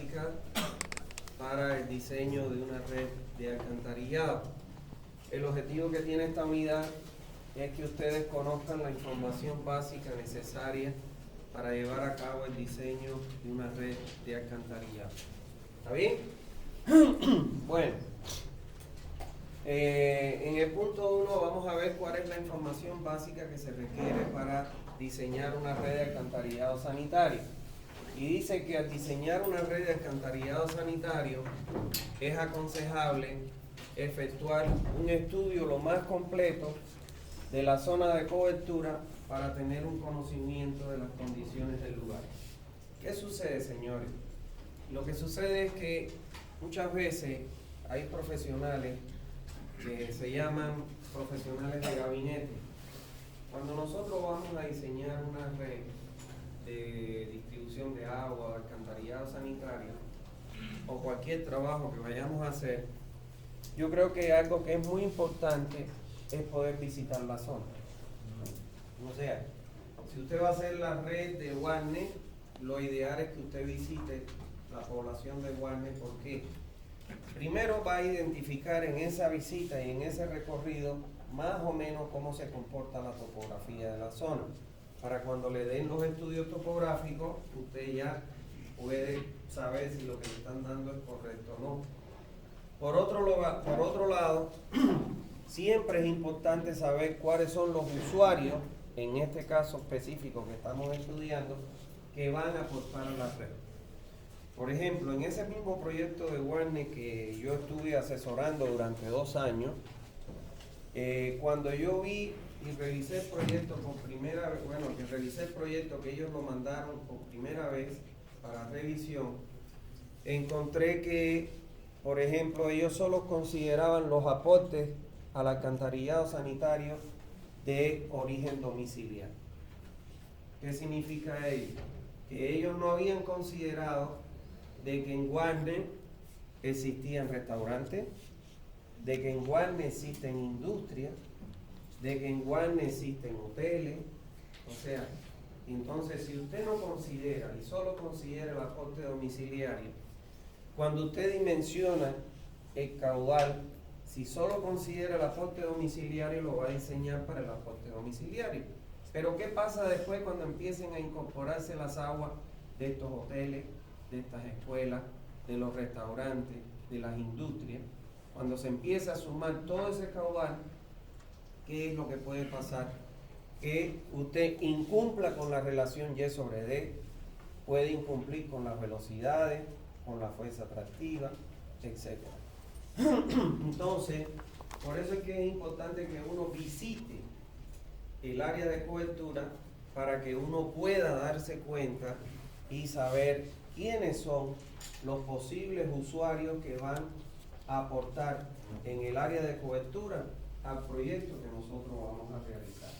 básica para el diseño de una red de alcantarillado. El objetivo que tiene esta unidad es que ustedes conozcan la información básica necesaria para llevar a cabo el diseño de una red de alcantarillado. ¿Está bien? Bueno, en el punto 1 vamos a ver cuál es la información básica que se requiere para diseñar una red de alcantarillado sanitario. Y dice que al diseñar una red de alcantarillado sanitario es aconsejable efectuar un estudio lo más completo de la zona de cobertura para tener un conocimiento de las condiciones del lugar. ¿Qué sucede, señores? Lo que sucede es que muchas veces hay profesionales que se llaman profesionales de gabinete. Cuando nosotros vamos a diseñar una red de distribución de agua, alcantarillado sanitario o cualquier trabajo que vayamos a hacer, yo creo que algo que es muy importante es poder visitar la zona. O sea, si usted va a hacer la red de Guarne, lo ideal es que usted visite la población de Guarne. ¿Por qué? Primero va a identificar en esa visita y en ese recorrido más o menos cómo se comporta la topografía de la zona. Para cuando le den los estudios topográficos, usted ya puede saber si lo que le están dando es correcto o no. Por otro lado, siempre es importante saber cuáles son los usuarios, en este caso específico que estamos estudiando, que van a aportar a la red. Por ejemplo, en ese mismo proyecto de Guarne que yo estuve asesorando durante 2 años, cuando yo vi y revisé el proyecto por primera vez, que revisé el proyecto que ellos lo mandaron por primera vez para revisión, encontré que, por ejemplo, ellos solo consideraban los aportes al alcantarillado sanitario de origen domiciliario. ¿Qué significa ello? Que ellos no habían considerado de que en Guarne existían restaurantes, de que en Guarne existen industrias, de que en Guarne existen hoteles. O sea, entonces si usted no considera y solo considera el aporte domiciliario, cuando usted dimensiona el caudal, si solo considera el aporte domiciliario, lo va a diseñar para el aporte domiciliario. Pero ¿qué pasa después cuando empiecen a incorporarse las aguas de estos hoteles, de estas escuelas, de los restaurantes, de las industrias? Cuando se empieza a sumar todo ese caudal, ¿qué es lo que puede pasar? Que usted incumpla con la relación Y sobre D, puede incumplir con las velocidades, con la fuerza atractiva, etc. Entonces, por eso es que es importante que uno visite el área de cobertura para que uno pueda darse cuenta y saber quiénes son los posibles usuarios que van a aportar en el área de cobertura al proyecto que nosotros vamos a realizar.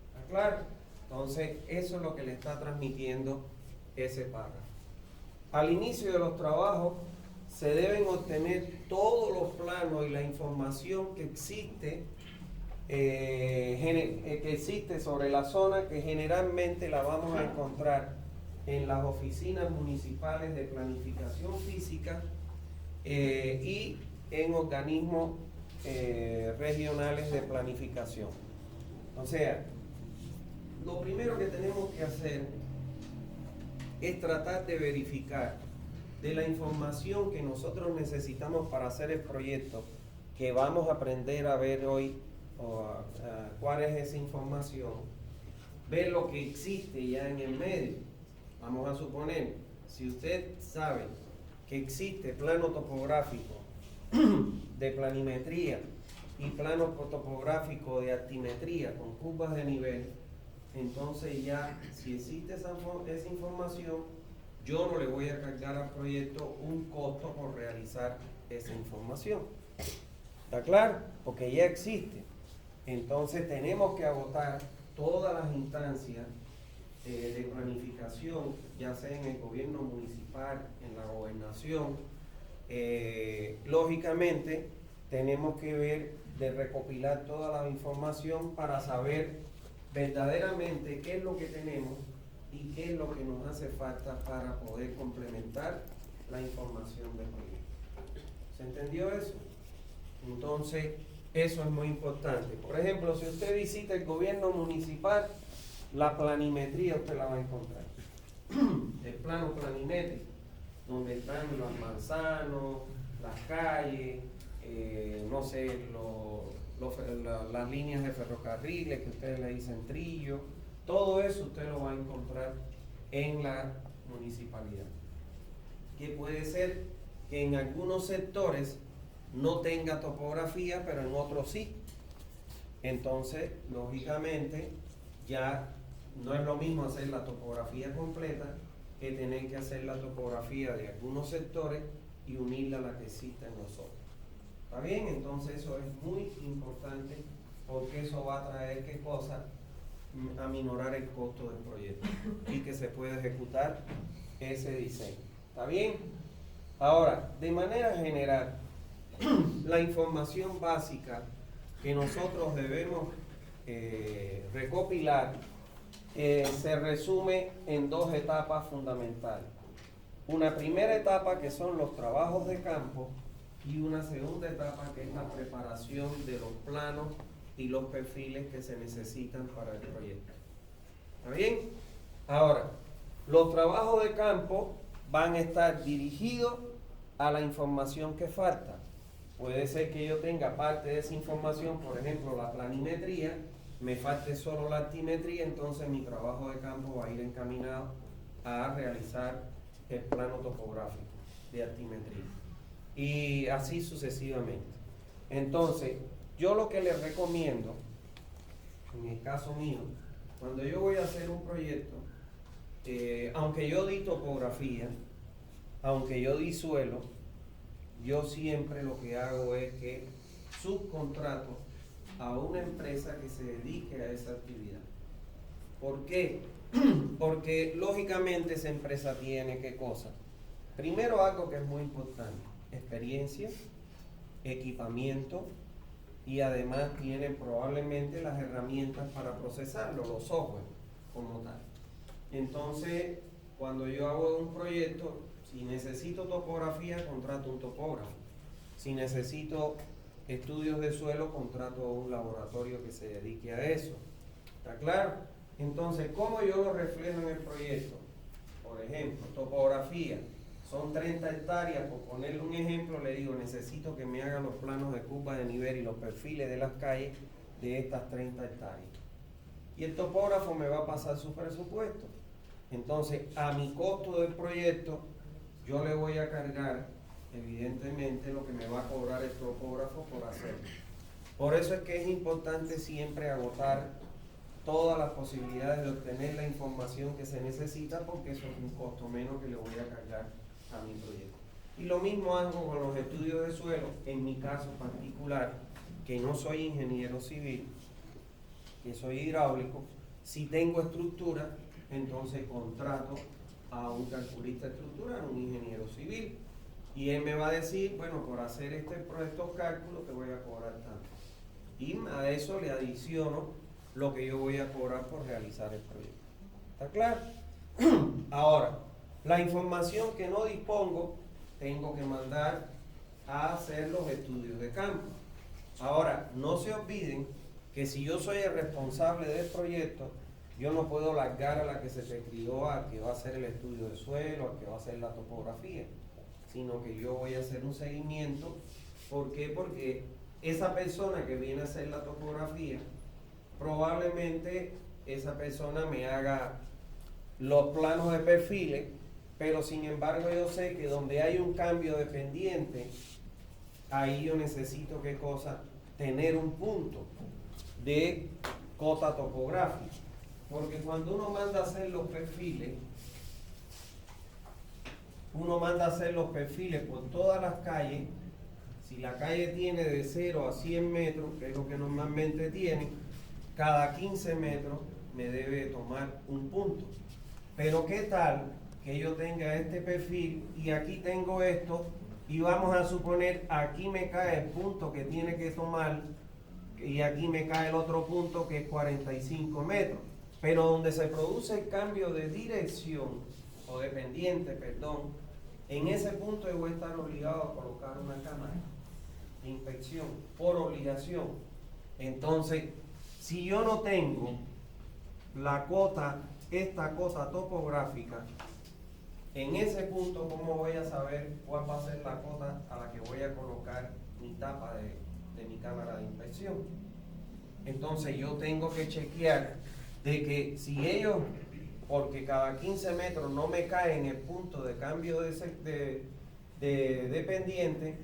¿Está claro? Entonces, eso es lo que le está transmitiendo ese párrafo. Al inicio de los trabajos se deben obtener todos los planos y la información que existe sobre la zona, que generalmente la vamos a encontrar en las oficinas municipales de planificación física y en organismos regionales de planificación. O sea, lo primero que tenemos que hacer es tratar de verificar de la información que nosotros necesitamos para hacer el proyecto, que vamos a aprender a ver hoy, cuál es esa información, ver lo que existe ya en el medio. Vamos a suponer, si usted sabe que existe plano topográfico de planimetría y plano topográfico de altimetría con curvas de nivel, entonces ya, si existe esa información, yo no le voy a cargar al proyecto un costo por realizar esa información. ¿Está claro? Porque ya existe. Entonces tenemos que agotar todas las instancias de planificación, ya sea en el gobierno municipal, en la gobernación. Lógicamente, tenemos que ver de recopilar toda la información para saber verdaderamente qué es lo que tenemos y qué es lo que nos hace falta para poder complementar la información del proyecto. ¿Se entendió eso? Entonces, eso es muy importante. Por ejemplo, si usted visita el gobierno municipal, la planimetría usted la va a encontrar. El plano planimétrico, donde están los manzanos, las calles, no sé, las líneas de ferrocarriles que ustedes le dicen trillo, todo eso usted lo va a encontrar en la municipalidad. Que puede ser que en algunos sectores no tenga topografía, pero en otros sí. Entonces, lógicamente, ya no es lo mismo hacer la topografía completa que tener que hacer la topografía de algunos sectores y unirla a la que existe en los otros. ¿Está bien? Entonces eso es muy importante porque eso va a traer ¿qué cosa? A minorar el costo del proyecto y que se pueda ejecutar ese diseño. ¿Está bien? Ahora, de manera general, la información básica que nosotros debemos recopilar se resume en dos etapas fundamentales. Una primera etapa que son los trabajos de campo y una segunda etapa que es la preparación de los planos y los perfiles que se necesitan para el proyecto. ¿Está bien? Ahora, los trabajos de campo van a estar dirigidos a la información que falta. Puede ser que yo tenga parte de esa información, por ejemplo, la planimetría, me falte solo la altimetría, entonces mi trabajo de campo va a ir encaminado a realizar el plano topográfico de altimetría. Y así sucesivamente. Entonces, yo lo que les recomiendo, en el caso mío, cuando yo voy a hacer un proyecto, aunque yo di topografía, aunque yo di suelo, yo siempre lo que hago es que subcontrato a una empresa que se dedique a esa actividad. ¿Por qué? Porque lógicamente esa empresa tiene ¿qué cosa? Primero, algo que es muy importante: experiencia, equipamiento, y además tiene probablemente las herramientas para procesarlo, los software como tal. Entonces, cuando yo hago un proyecto, si necesito topografía, contrato un topógrafo. Si necesito estudios de suelo, contrato un laboratorio que se dedique a eso. ¿Está claro? Entonces, ¿cómo yo lo reflejo en el proyecto? Por ejemplo, topografía. Son 30 hectáreas, por ponerle un ejemplo, le digo, necesito que me hagan los planos de curva de nivel y los perfiles de las calles de estas 30 hectáreas. Y el topógrafo me va a pasar su presupuesto. Entonces, a mi costo del proyecto, yo le voy a cargar, evidentemente, lo que me va a cobrar el topógrafo por hacerlo. Por eso es que es importante siempre agotar todas las posibilidades de obtener la información que se necesita, porque eso es un costo menos que le voy a cargar a mi proyecto. Y lo mismo hago con los estudios de suelo, en mi caso particular, que no soy ingeniero civil, que soy hidráulico. Si tengo estructura, entonces contrato a un calculista estructural, un ingeniero civil, y él me va a decir, bueno, por hacer estos cálculos te voy a cobrar tanto. Y a eso le adiciono lo que yo voy a cobrar por realizar el proyecto. ¿Está claro? Ahora, la información que no dispongo, tengo que mandar a hacer los estudios de campo. Ahora, no se olviden que si yo soy el responsable del proyecto, yo no puedo largar a la que se te crió a que va a hacer el estudio de suelo, a que va a hacer la topografía, sino que yo voy a hacer un seguimiento. ¿Por qué? Porque esa persona que viene a hacer la topografía, probablemente esa persona me haga los planos de perfiles, pero sin embargo yo sé que donde hay un cambio de pendiente, ahí yo necesito ¿qué cosa? Tener un punto de cota topográfica. Porque cuando uno manda a hacer los perfiles, por todas las calles. Si la calle tiene de 0 a 100 metros, que es lo que normalmente tiene, cada 15 metros me debe tomar un punto. Pero ¿qué tal que yo tenga este perfil y aquí tengo esto, y vamos a suponer aquí me cae el punto que tiene que tomar y aquí me cae el otro punto que es 45 metros? Pero donde se produce el cambio de dirección, o de pendiente, perdón, En ese punto yo voy a estar obligado a colocar una cámara de inspección por obligación. Entonces, si yo no tengo la cota, esta cota topográfica, en ese punto, ¿cómo voy a saber cuál va a ser la cota a la que voy a colocar mi tapa de mi cámara de inspección? Entonces yo tengo que chequear de que si ellos, porque cada 15 metros no me cae en el punto de cambio de pendiente,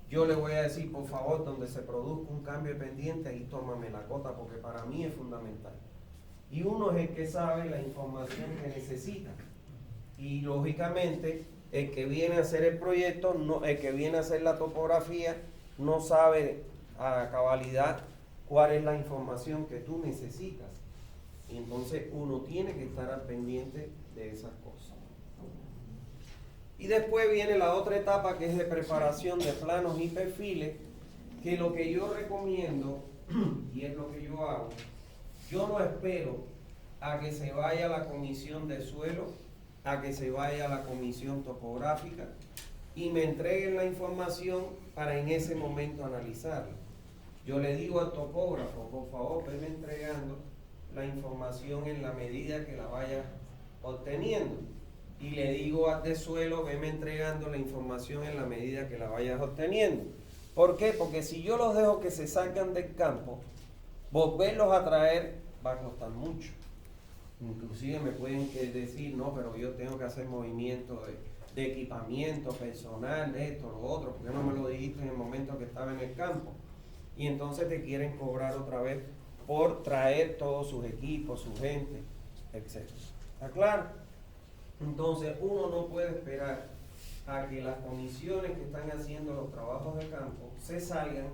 yo le voy a decir, por favor, donde se produzca un cambio de pendiente, ahí tómame la cota, porque para mí es fundamental. Y uno es el que sabe la información que necesita. Y lógicamente, el que viene a hacer el proyecto, el que viene a hacer la topografía, no sabe a cabalidad cuál es la información que tú necesitas. Y entonces uno tiene que estar al pendiente de esas cosas. Y después viene la otra etapa, que es de preparación de planos y perfiles, que lo que yo recomiendo, y es lo que yo hago, yo no espero a que se vaya a la comisión de suelo, a que se vaya a la comisión topográfica y me entreguen la información para en ese momento analizarla. Yo le digo al topógrafo, por favor, venme entregando la información en la medida que la vaya obteniendo. Y le digo al de suelo, venme entregando la información en la medida que la vayas obteniendo. ¿Por qué? Porque si yo los dejo que se salgan del campo, volverlos a traer va a costar mucho. Inclusive me pueden decir, no, pero yo tengo que hacer movimientos de equipamiento personal, esto, lo otro, porque no me lo dijiste en el momento que estaba en el campo. Y entonces te quieren cobrar otra vez por traer todos sus equipos, su gente, etc. ¿Está claro? Entonces uno no puede esperar a que las comisiones que están haciendo los trabajos de campo se salgan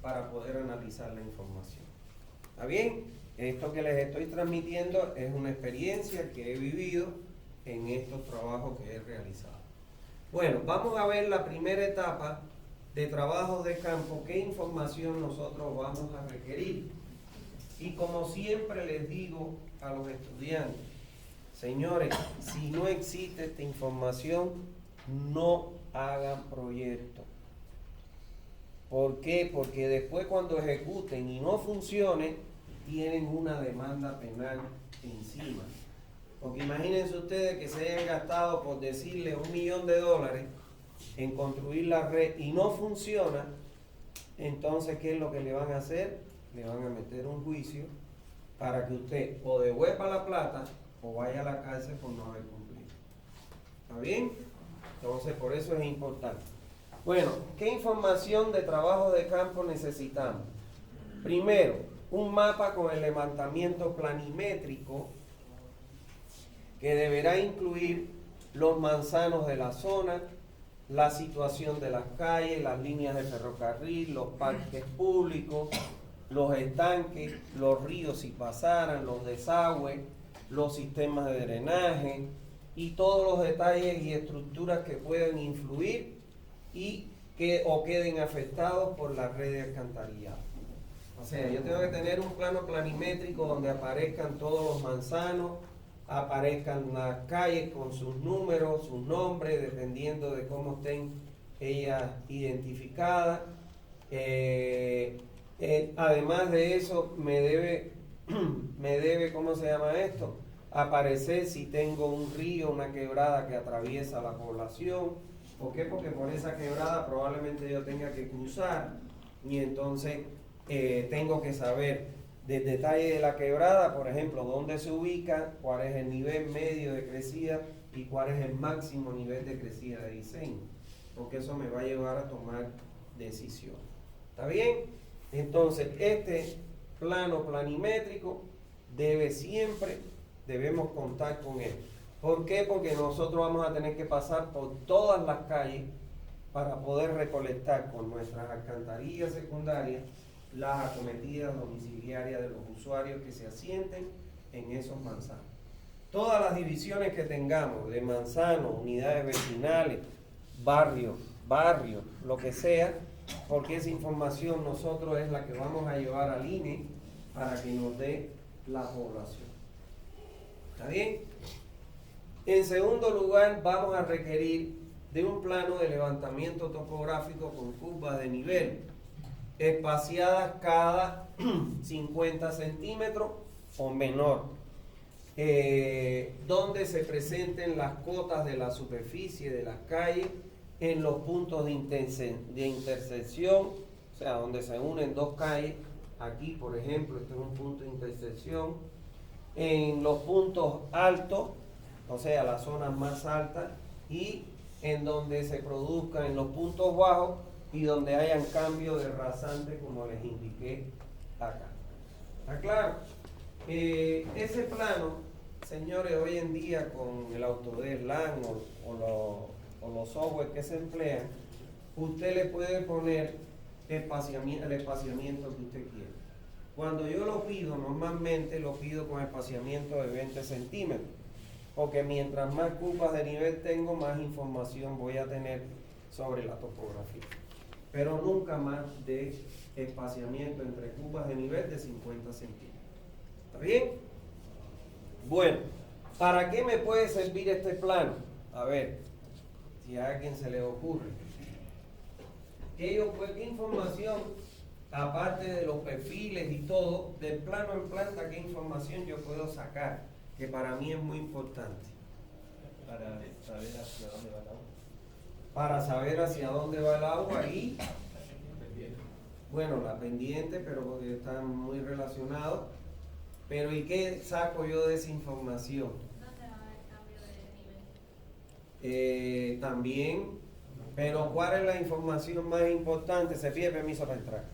para poder analizar la información. ¿Está bien? Esto que les estoy transmitiendo es una experiencia que he vivido en estos trabajos que he realizado. Bueno, vamos a ver la primera etapa de trabajos de campo, qué información nosotros vamos a requerir. Y como siempre les digo a los estudiantes, señores, si no existe esta información, no hagan proyectos. ¿Por qué? Porque después cuando ejecuten y no funcione, tienen una demanda penal encima. Porque imagínense ustedes que se hayan gastado, por decirle, $1 millón en construir la red y no funciona. Entonces, ¿qué es lo que le van a hacer? Le van a meter un juicio para que usted o devuelva la plata o vaya a la cárcel por no haber cumplido. ¿Está bien? Entonces, por eso es importante. Bueno, ¿qué información de trabajo de campo necesitamos? Primero, un mapa con el levantamiento planimétrico que deberá incluir los manzanos de la zona, la situación de las calles, las líneas de ferrocarril, los parques públicos, los estanques, los ríos si pasaran, los desagües, los sistemas de drenaje y todos los detalles y estructuras que puedan influir y o queden afectados por la red de alcantarillado. O sea, yo tengo que tener un plano planimétrico donde aparezcan todos los manzanos, aparezcan las calles con sus números, sus nombres, dependiendo de cómo estén ellas identificadas. Además de eso, me debe, ¿cómo se llama esto? Aparecer si tengo un río, una quebrada que atraviesa la población. ¿Por qué? Porque por esa quebrada probablemente yo tenga que cruzar y entonces tengo que saber del detalle de la quebrada, por ejemplo, dónde se ubica, cuál es el nivel medio de crecida y cuál es el máximo nivel de crecida de diseño, porque eso me va a llevar a tomar decisiones. ¿Está bien? Entonces, este plano planimétrico debemos contar con él. ¿Por qué? Porque nosotros vamos a tener que pasar por todas las calles para poder recolectar con nuestras alcantarillas secundarias las acometidas domiciliarias de los usuarios que se asienten en esos manzanos. Todas las divisiones que tengamos de manzanos, unidades vecinales, barrios, lo que sea, porque esa información nosotros es la que vamos a llevar al INE para que nos dé la población. ¿Está bien? En segundo lugar, vamos a requerir de un plano de levantamiento topográfico con curvas de nivel, espaciadas cada 50 centímetros o menor, donde se presenten las cotas de la superficie de las calles en los puntos de intersección, o sea, donde se unen dos calles. Aquí, por ejemplo, este es un punto de intersección. En los puntos altos, o sea, las zonas más altas, y en donde se produzcan en los puntos bajos y donde hayan cambios de rasante, como les indiqué acá. ¿Está claro? Ese plano, señores, hoy en día con el Autodesk LAN o los software que se emplean, usted le puede poner el espaciamiento que usted quiera. Cuando yo lo pido, normalmente lo pido con espaciamiento de 20 centímetros, porque mientras más curvas de nivel tengo, más información voy a tener sobre la topografía. Pero nunca más de espaciamiento entre curvas de nivel de 50 centímetros. ¿Está bien? Bueno, ¿para qué me puede servir este plano? A ver, si a alguien se le ocurre. ¿Qué información, aparte de los perfiles y todo, del plano en planta, qué información yo puedo sacar? Que para mí es muy importante. Para saber hacia dónde va el agua. Para saber hacia dónde va el agua y, bueno, la pendiente, pero porque están muy relacionados. Pero ¿y qué saco yo de esa información? ¿Dónde va a haber cambio de nivel? También, pero ¿cuál es la información más importante? Se pide permiso para entrar.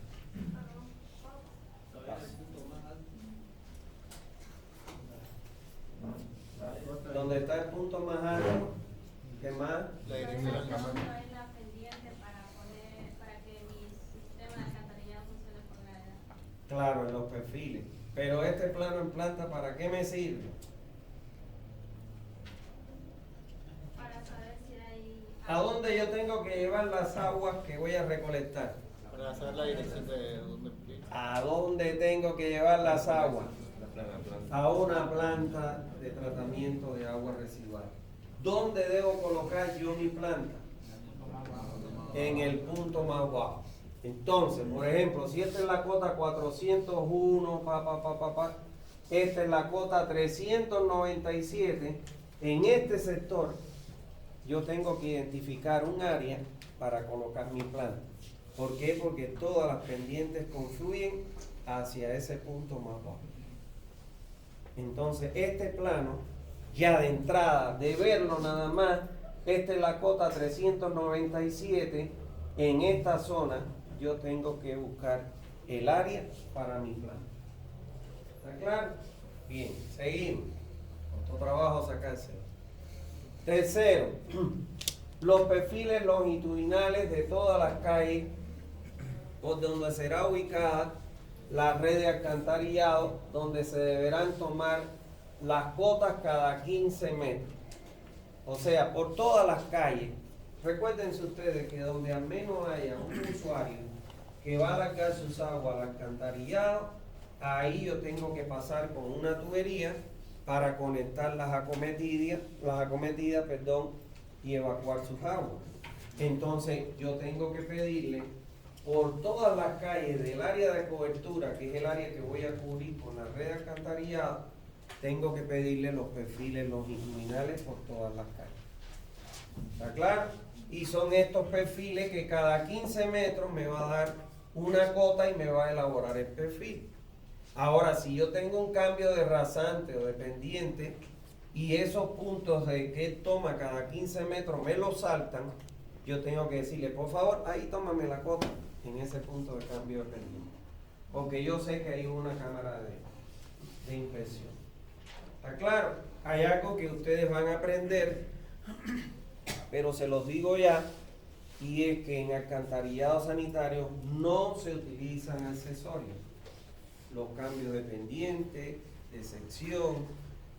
¿Dónde está el punto más alto? ¿Qué más? La dirección de la cámara. Es la pendiente para que mi sistema de alcantarillado funcione por gravedad. Claro, en los perfiles. Pero este plano en planta, ¿para qué me sirve? Para saber si hay... ¿A dónde yo tengo que llevar las aguas que voy a recolectar? Para saber la dirección de dónde. ¿A dónde tengo que llevar las aguas? A una planta de tratamiento de aguas residuales. ¿Dónde debo colocar yo mi planta? En el punto más bajo. Entonces, por ejemplo, si esta es la cota 401, esta es la cota 397, en este sector yo tengo que identificar un área para colocar mi planta. ¿Por qué? Porque todas las pendientes confluyen hacia ese punto más bajo. Entonces, este plano, ya de entrada, de verlo nada más, esta es la cota 397, en esta zona yo tengo que buscar el área para mi plano. ¿Está claro? Bien, seguimos. Otro trabajo sacarse. Tercero, los perfiles longitudinales de todas las calles por donde será ubicada la red de alcantarillado, donde se deberán tomar las cotas cada 15 metros. O sea, por todas las calles. Recuérdense ustedes que donde al menos haya un usuario que va a largar sus aguas al alcantarillado, ahí yo tengo que pasar con una tubería para conectar las acometidas, y evacuar sus aguas. Entonces yo tengo que pedirle por todas las calles del área de cobertura, que es el área que voy a cubrir con la red de alcantarillado, tengo que pedirle los perfiles longitudinales por todas las calles. ¿Está claro? Y son estos perfiles que cada 15 metros me va a dar una cota y me va a elaborar el perfil. Ahora, si yo tengo un cambio de rasante o de pendiente y esos puntos de que toma cada 15 metros me lo saltan, yo tengo que decirle, por favor, ahí tómame la cota en ese punto de cambio de pendiente. Porque yo sé que hay una cámara de inspección. ¿Está claro? Hay algo que ustedes van a aprender, pero se los digo ya, y es que en alcantarillado sanitario no se utilizan accesorios. Los cambios de pendiente, de sección,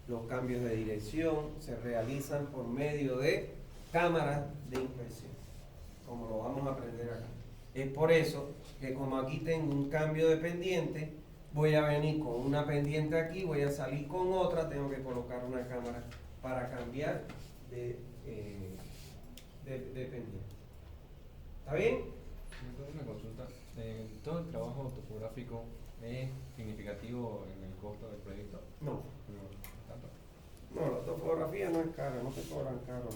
los cambios de dirección se realizan por medio de cámaras de inspección, como lo vamos a aprender acá. Es por eso que como aquí tengo un cambio de pendiente, voy a venir con una pendiente aquí, voy a salir con otra, tengo que colocar una cámara para cambiar dependiente. ¿Está bien? ¿Me puedo hacer una consulta? ¿Todo el trabajo topográfico es significativo en el costo del proyecto? No. No, tanto. No, la topografía no es cara, no te cobran caro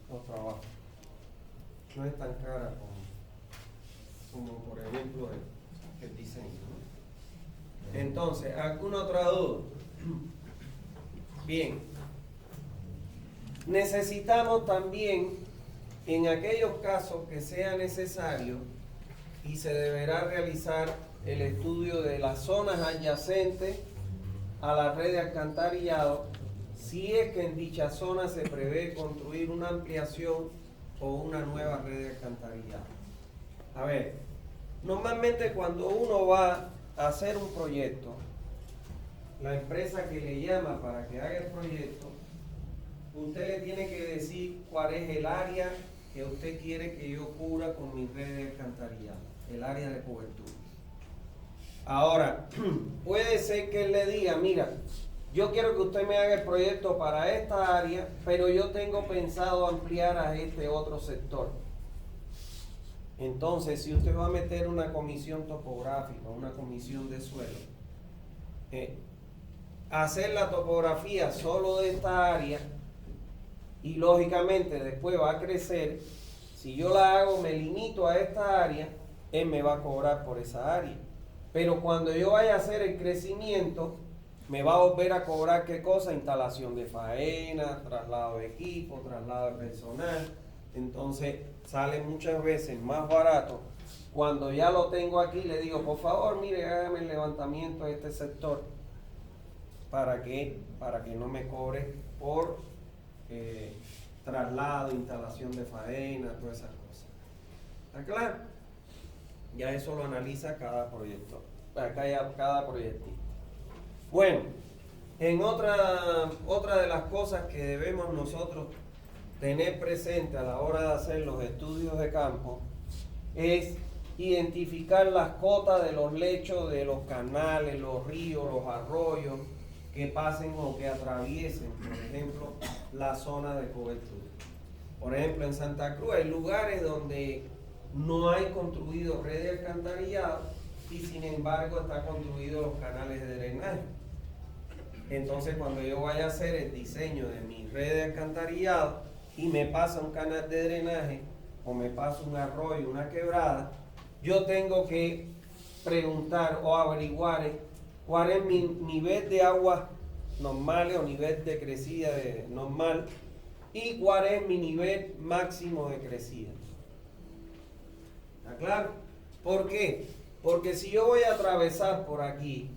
los trabajos. No es tan cara como por ejemplo el diseño, ¿no? Entonces, ¿alguna otra duda? Bien. Necesitamos también, en aquellos casos que sea necesario, y se deberá realizar el estudio de las zonas adyacentes a la red de alcantarillado, si es que en dicha zona se prevé construir una ampliación o una nueva red de alcantarillado. A ver, normalmente cuando uno va a hacer un proyecto, la empresa que le llama para que haga el proyecto, usted le tiene que decir cuál es el área que usted quiere que yo cubra con mi red de alcantarillado, el área de cobertura. Ahora, puede ser que él le diga, mira, yo quiero que usted me haga el proyecto para esta área, pero yo tengo pensado ampliar a este otro sector. Entonces, si usted va a meter una comisión topográfica, una comisión de suelo, hacer la topografía solo de esta área, y lógicamente después va a crecer, si yo la hago, me limito a esta área, él me va a cobrar por esa área. Pero cuando yo vaya a hacer el crecimiento, me va a volver a cobrar ¿qué cosa? Instalación de faena, traslado de equipo, traslado de personal. Entonces sale muchas veces más barato. Cuando ya lo tengo aquí, le digo, por favor, mire, hágame el levantamiento de este sector. ¿Para qué? Para que no me cobre por traslado, instalación de faena, todas esas cosas. ¿Está claro? Ya eso lo analiza cada proyecto, cada proyectista. Bueno, en otra de las cosas que debemos nosotros tener presente a la hora de hacer los estudios de campo es identificar las cotas de los lechos de los canales, los ríos, los arroyos que pasen o que atraviesen, por ejemplo, la zona de cobertura. Por ejemplo, en Santa Cruz hay lugares donde no hay construido red de alcantarillado y sin embargo está construido los canales de drenaje. Entonces cuando yo vaya a hacer el diseño de mi red de alcantarillado y me pasa un canal de drenaje o me pasa un arroyo, una quebrada, yo tengo que preguntar o averiguar cuál es mi nivel de agua normales o nivel de crecida normal y cuál es mi nivel máximo de crecida. ¿Está claro? ¿Por qué? Porque si yo voy a atravesar por aquí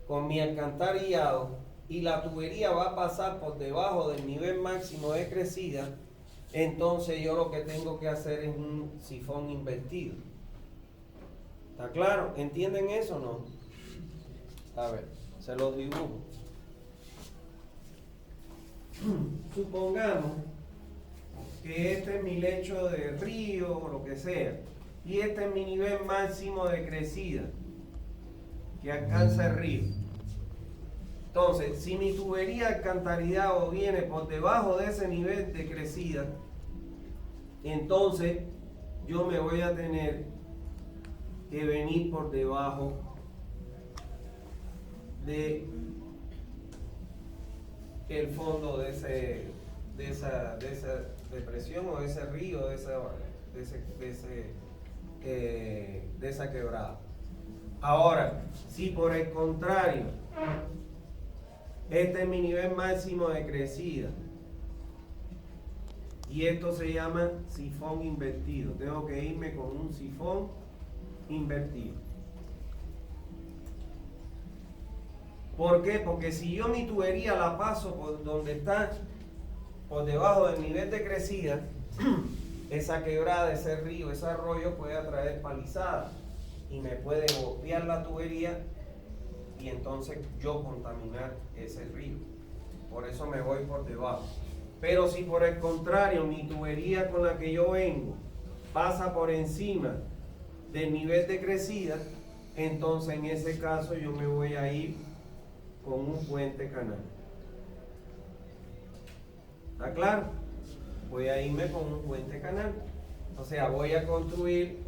con mi alcantarillado y la tubería va a pasar por debajo del nivel máximo de crecida, entonces yo lo que tengo que hacer es un sifón invertido. ¿Está claro? ¿Entienden eso o no? A ver, se los dibujo. Supongamos que este es mi lecho de río o lo que sea, y este es mi nivel máximo de crecida que alcanza el río. Entonces, si mi tubería alcantarillado viene por debajo de ese nivel de crecida, entonces yo me voy a tener que venir por debajo de el fondo de esa depresión o de ese río, de esa quebrada. Ahora, si por el contrario, este es mi nivel máximo de crecida y esto se llama sifón invertido, tengo que irme con un sifón invertido. ¿Por qué? Porque si yo mi tubería la paso por donde está, por debajo del nivel de crecida, esa quebrada, ese río, ese arroyo puede atraer palizadas y me puede golpear la tubería y entonces yo contaminar ese río. Por eso me voy por debajo. Pero si por el contrario mi tubería con la que yo vengo pasa por encima del nivel de crecida, entonces en ese caso yo me voy a ir con un puente canal. ¿Está claro? Voy a irme con un puente canal. O sea, voy a construir,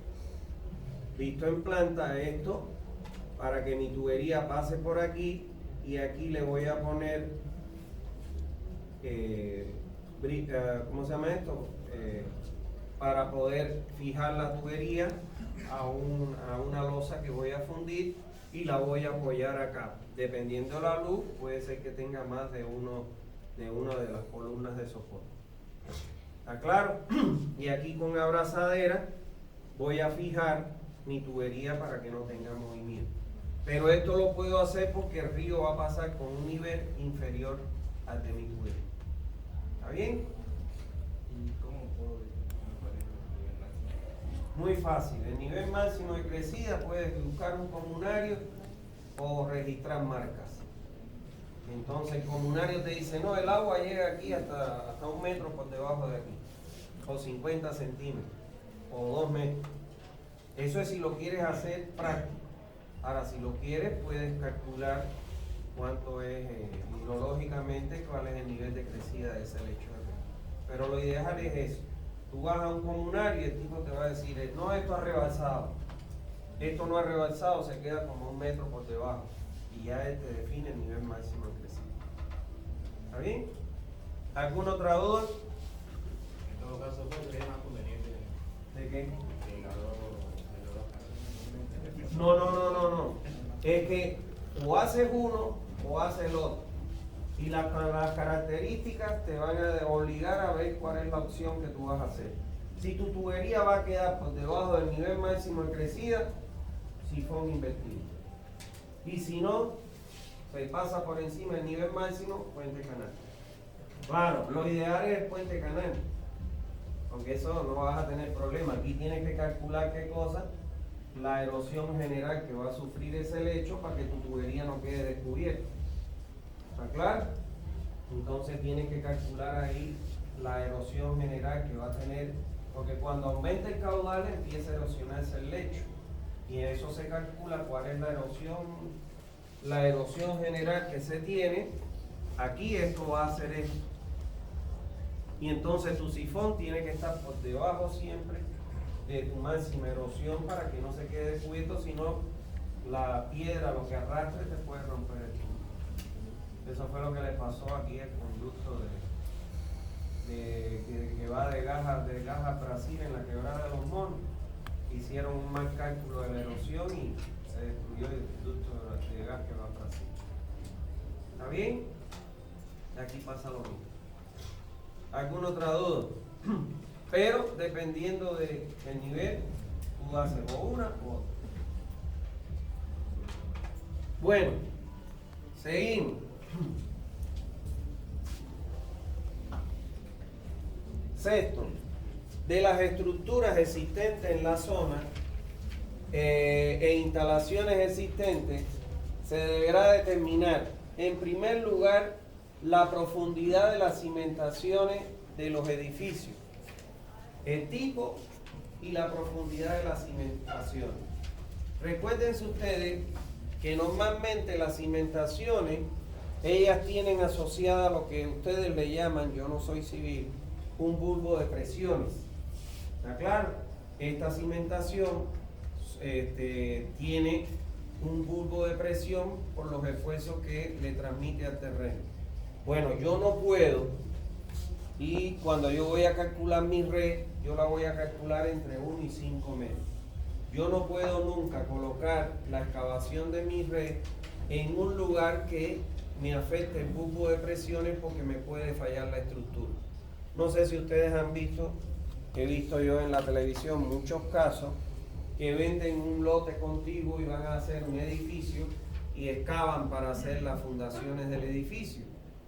visto en planta, esto, para que mi tubería pase por aquí, y aquí le voy a poner, ¿cómo se llama esto? Para poder fijar la tubería a una losa que voy a fundir y la voy a apoyar acá. Dependiendo de la luz, puede ser que tenga más de una de las columnas de soporte. ¿Está claro? Y aquí con abrazadera voy a fijar mi tubería para que no tenga movimiento. Pero esto lo puedo hacer porque el río va a pasar con un nivel inferior al de mi tubería. ¿Está bien? ¿Y cómo puedo mejorar el nivel máximo? Muy fácil. El nivel máximo de crecida puedes buscar un comunario o registrar marcas. Entonces el comunario te dice, no, el agua llega aquí hasta 1 metro por debajo de aquí, o 50 centímetros, o 2 metros. Eso es si lo quieres hacer práctico. Ahora, si lo quieres, puedes calcular cuánto es hidrológicamente, cuál es el nivel de crecida de ese lecho de río. Pero lo ideal es eso. Tú vas a un comunario y el tipo te va a decir, no, esto ha rebalsado. Esto no ha rebalsado, se queda como 1 metro por debajo. Y ya él te define el nivel máximo de crecida. ¿Está bien? ¿Alguna otra duda? En todo caso, ¿cuál sería más conveniente? ¿De qué? Que las dos No. Es que o haces uno o haces el otro. Y las características te van a obligar a ver cuál es la opción que tú vas a hacer. Si tu tubería va a quedar por debajo del nivel máximo de crecida, sifón invertido. Y si no, se pasa por encima del nivel máximo, puente canal. Claro, lo ideal es el puente canal, aunque eso no vas a tener problema. Aquí tienes que calcular qué cosa, la erosión general que va a sufrir ese lecho para que tu tubería no quede descubierta. ¿Está claro? Entonces tienes que calcular ahí la erosión general que va a tener, porque cuando aumenta el caudal empieza a erosionarse el lecho. Y eso se calcula cuál es la erosión general que se tiene. Aquí esto va a hacer esto. Y entonces tu sifón tiene que estar por debajo siempre de tu máxima erosión para que no se quede descubierto, sino la piedra, lo que arrastre, te puede romper el tubo. Eso fue lo que le pasó aquí al conducto que va de Gajas a Brasil en la quebrada de los Monos. Hicieron un mal cálculo de la erosión y se destruyó el ducto de gas que va a Brasil. ¿Está bien? Aquí pasa lo mismo. ¿Alguna otra duda? Pero dependiendo del nivel, tú haces o una o otra. Bueno, seguimos. Sexto, de las estructuras existentes en la zona e instalaciones existentes, se deberá determinar, en primer lugar, la profundidad de las cimentaciones de los edificios, el tipo y la profundidad de las cimentaciones. Recuérdense ustedes que normalmente las cimentaciones, ellas tienen asociada lo que ustedes le llaman, yo no soy civil, un bulbo de presiones. ¿Está claro? Esta cimentación tiene un bulbo de presión por los esfuerzos que le transmite al terreno. Bueno, yo no puedo, y cuando yo voy a calcular mi red, yo la voy a calcular entre 1 y 5 metros. Yo no puedo nunca colocar la excavación de mi red en un lugar que me afecte el bulbo de presiones porque me puede fallar la estructura. No sé si ustedes han visto, he visto yo en la televisión muchos casos que venden un lote contiguo y van a hacer un edificio y excavan para hacer las fundaciones del edificio.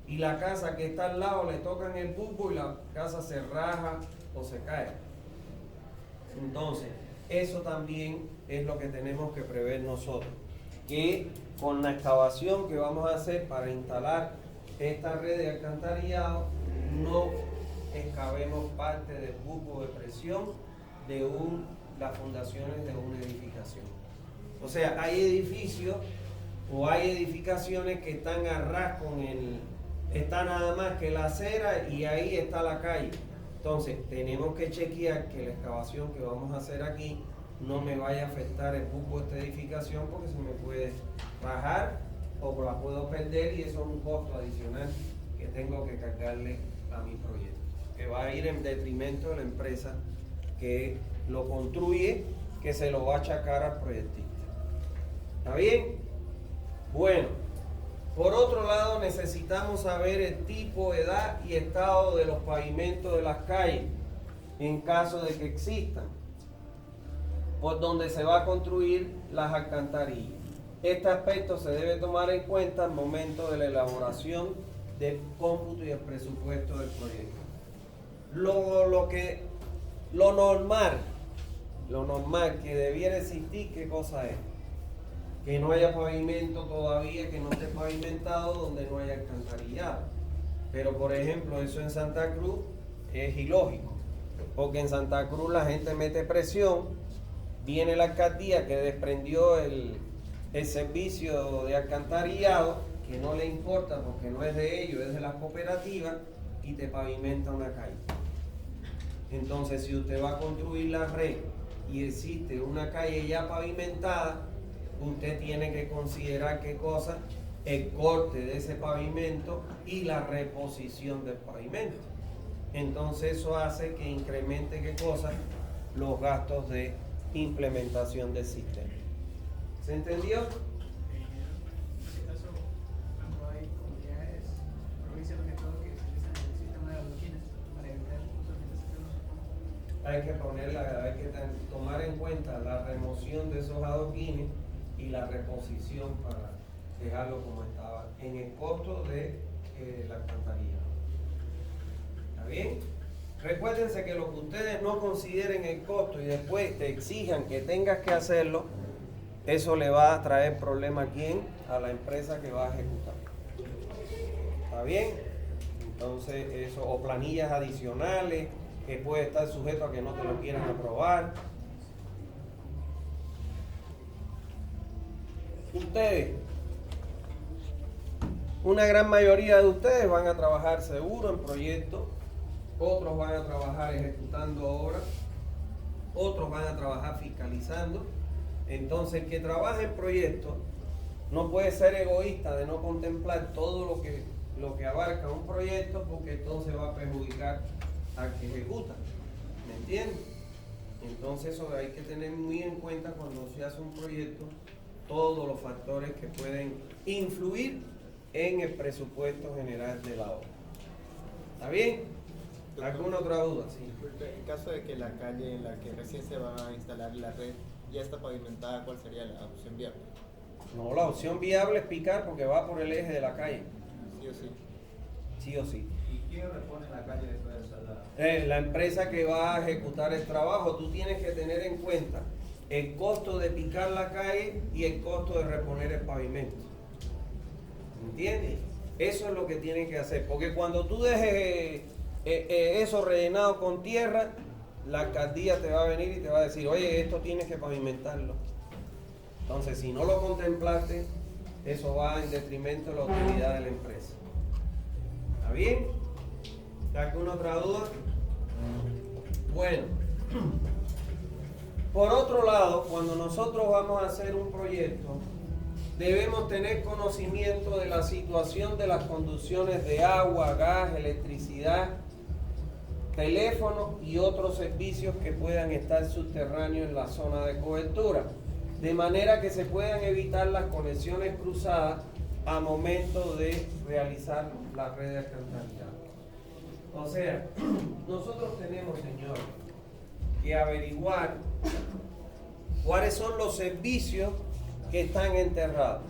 Y la casa que está al lado le tocan el bulbo y la casa se raja o se cae. Entonces, eso también es lo que tenemos que prever nosotros. Que con la excavación que vamos a hacer para instalar esta red de alcantarillado, no excavemos parte del bulbo de presión de las fundaciones de una edificación. O sea, hay edificios o hay edificaciones que están a ras está nada más que la acera y ahí está la calle. Entonces, tenemos que chequear que la excavación que vamos a hacer aquí no me vaya a afectar el buco de esta edificación porque se me puede bajar o la puedo perder y eso es un costo adicional que tengo que cargarle a mi proyecto, que va a ir en detrimento de la empresa que lo construye, que se lo va a achacar al proyectista. ¿Está bien? Bueno, por otro lado necesitamos saber el tipo, edad y estado de los pavimentos de las calles, en caso de que existan, por donde se va a construir las alcantarillas. Este aspecto se debe tomar en cuenta al momento de la elaboración del cómputo y el presupuesto del proyecto. Lo normal que debiera existir, ¿qué cosa es? Que no haya pavimento todavía, que no esté pavimentado donde no haya alcantarillado. Pero por ejemplo, eso en Santa Cruz es ilógico, porque en Santa Cruz la gente mete presión, viene la alcaldía que desprendió el servicio de alcantarillado, que no le importa porque no es de ellos, es de las cooperativas, y te pavimenta una calle. Entonces, si usted va a construir la red y existe una calle ya pavimentada, usted tiene que considerar qué cosa, el corte de ese pavimento y la reposición del pavimento. Entonces eso hace que incremente qué cosa, los gastos de implementación del sistema. ¿Se entendió? En este caso, cuando hay comunidades, provincias, sobre todo, que utilizan el sistema de adoquines para evitar el uso de Hay que tomar en cuenta la remoción de esos adoquines y la reposición para dejarlo como estaba en el costo de la alcantarilla. ¿Está bien? Recuérdense que lo que ustedes no consideren el costo y después te exijan que tengas que hacerlo, eso le va a traer problema a quién, a la empresa que va a ejecutar. ¿Está bien? Entonces eso, o planillas adicionales que puede estar sujeto a que no te lo quieran aprobar. Ustedes, una gran mayoría de ustedes van a trabajar seguro en proyectos, otros van a trabajar ejecutando obras, otros van a trabajar fiscalizando. Entonces, el que trabaja en proyectos no puede ser egoísta de no contemplar todo lo que abarca un proyecto, porque entonces va a perjudicar al que ejecuta. ¿Me entiendes? Entonces, eso hay que tener muy en cuenta cuando se hace un proyecto, todos los factores que pueden influir en el presupuesto general de la obra. ¿Está bien? ¿Alguna otra duda? Sí. Disculpe, en caso de que la calle en la que recién se va a instalar la red ya está pavimentada, ¿cuál sería la opción viable? No, la opción viable es picar porque va por el eje de la calle. Sí o sí. Sí o sí. ¿Y quién repone la calle después de instalar? La empresa que va a ejecutar el trabajo, tú tienes que tener en cuenta el costo de picar la calle y el costo de reponer el pavimento. ¿Entiendes? Eso es lo que tienen que hacer, porque cuando tú dejes eso rellenado con tierra, la alcaldía te va a venir y te va a decir, oye, esto tienes que pavimentarlo. Entonces, si no lo contemplaste, eso va en detrimento de la utilidad de la empresa. ¿Está bien? ¿Alguna otra duda? Bueno, por otro lado, cuando nosotros vamos a hacer un proyecto, debemos tener conocimiento de la situación de las conducciones de agua, gas, electricidad, teléfono y otros servicios que puedan estar subterráneos en la zona de cobertura, de manera que se puedan evitar las conexiones cruzadas a momento de realizar la red de alcantarillado. O sea, nosotros tenemos, señores, que averiguar cuáles son los servicios que están enterrados.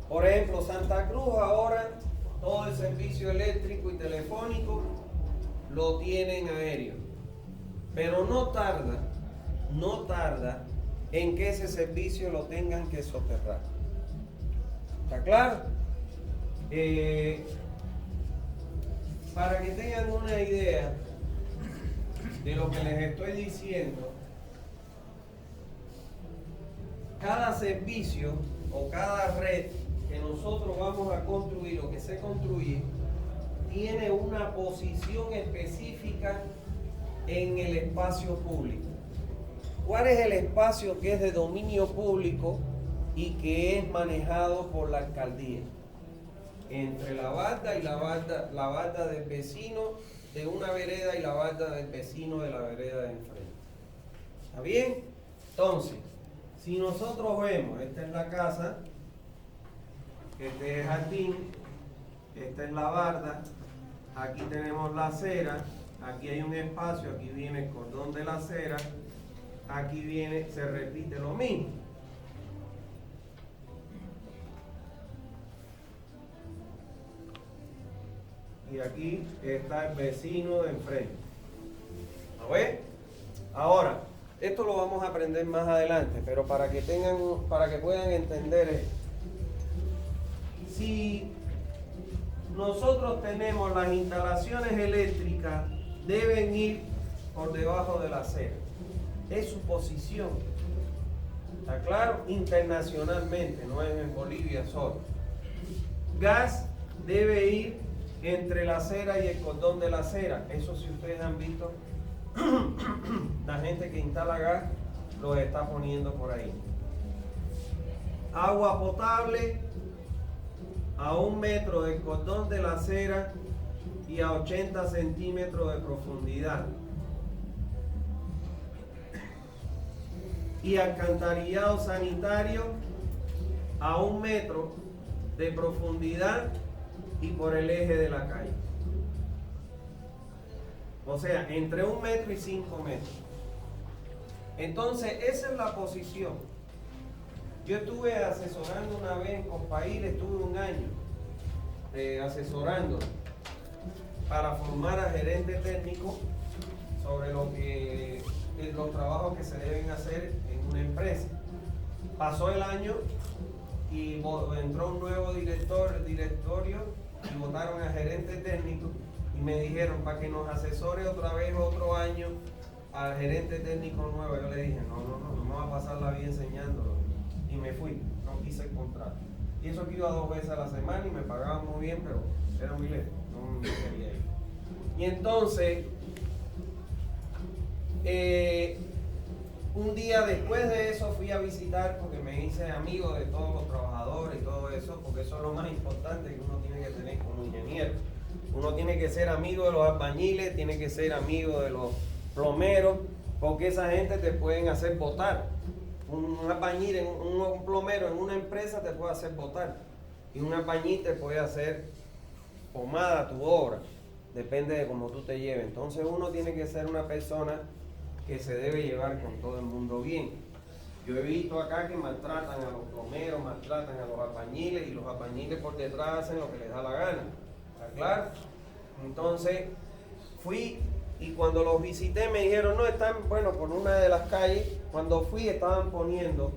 Por ejemplo, Santa Cruz ahora todo el servicio eléctrico y telefónico lo tienen aéreo, pero no tarda en que ese servicio lo tengan que soterrar. ¿Está claro? Para que tengan una idea de lo que les estoy diciendo, cada servicio o cada red que nosotros vamos a construir o que se construye tiene una posición específica en el espacio público. ¿Cuál es el espacio que es de dominio público y que es manejado por la alcaldía? Entre la barda y la barda del vecino de una vereda y la barda del vecino de la vereda de enfrente. ¿Está bien? Entonces, si nosotros vemos, esta es la casa, este es el jardín, esta es la barda, aquí tenemos la acera, aquí hay un espacio, aquí viene el cordón de la acera, aquí viene, se repite lo mismo. Y aquí está el vecino de enfrente. ¿Lo ves? Ahora, esto lo vamos a aprender más adelante, pero para que puedan entender esto. Si nosotros tenemos las instalaciones eléctricas, deben ir por debajo de la acera. Es su posición. ¿Está claro? Internacionalmente, no es en Bolivia solo. Gas debe ir entre la acera y el cordón de la acera. Eso, si ustedes han visto, la gente que instala gas lo está poniendo por ahí. Agua potable a 1 metro del cordón de la acera y a 80 centímetros de profundidad. Y alcantarillado sanitario a 1 metro de profundidad y por el eje de la calle. O sea, entre 1 metro y 5 metros. Entonces, esa es la posición. Yo estuve asesorando una vez en Compair, estuve 1 año asesorando para formar a gerente técnico sobre los trabajos que se deben hacer en una empresa. Pasó el año y entró un nuevo directorio y votaron a gerente técnico y me dijeron para que nos asesore otra vez otro año al gerente técnico nuevo. Yo le dije, no me va a pasar la vida enseñándolo. Y me fui, no quise el contrato. Y eso que iba 2 veces a la semana y me pagaban muy bien, pero era muy lejos, no me quería ir. Y entonces, un día después de eso fui a visitar porque me hice amigo de todos los trabajadores y todo eso, porque eso es lo más importante que uno tiene que tener como ingeniero. Uno tiene que ser amigo de los albañiles, tiene que ser amigo de los plomeros, porque esa gente te pueden hacer votar. Un albañil, un plomero en una empresa te puede hacer votar. Y un albañil te puede hacer pomada a tu obra. Depende de cómo tú te lleves. Entonces uno tiene que ser una persona que se debe llevar con todo el mundo bien. Yo he visto acá que maltratan a los plomeros, maltratan a los albañiles y los albañiles por detrás hacen lo que les da la gana. ¿Está claro? Entonces fui y cuando los visité me dijeron, no, están, bueno, por una de las calles, cuando fui estaban poniendo,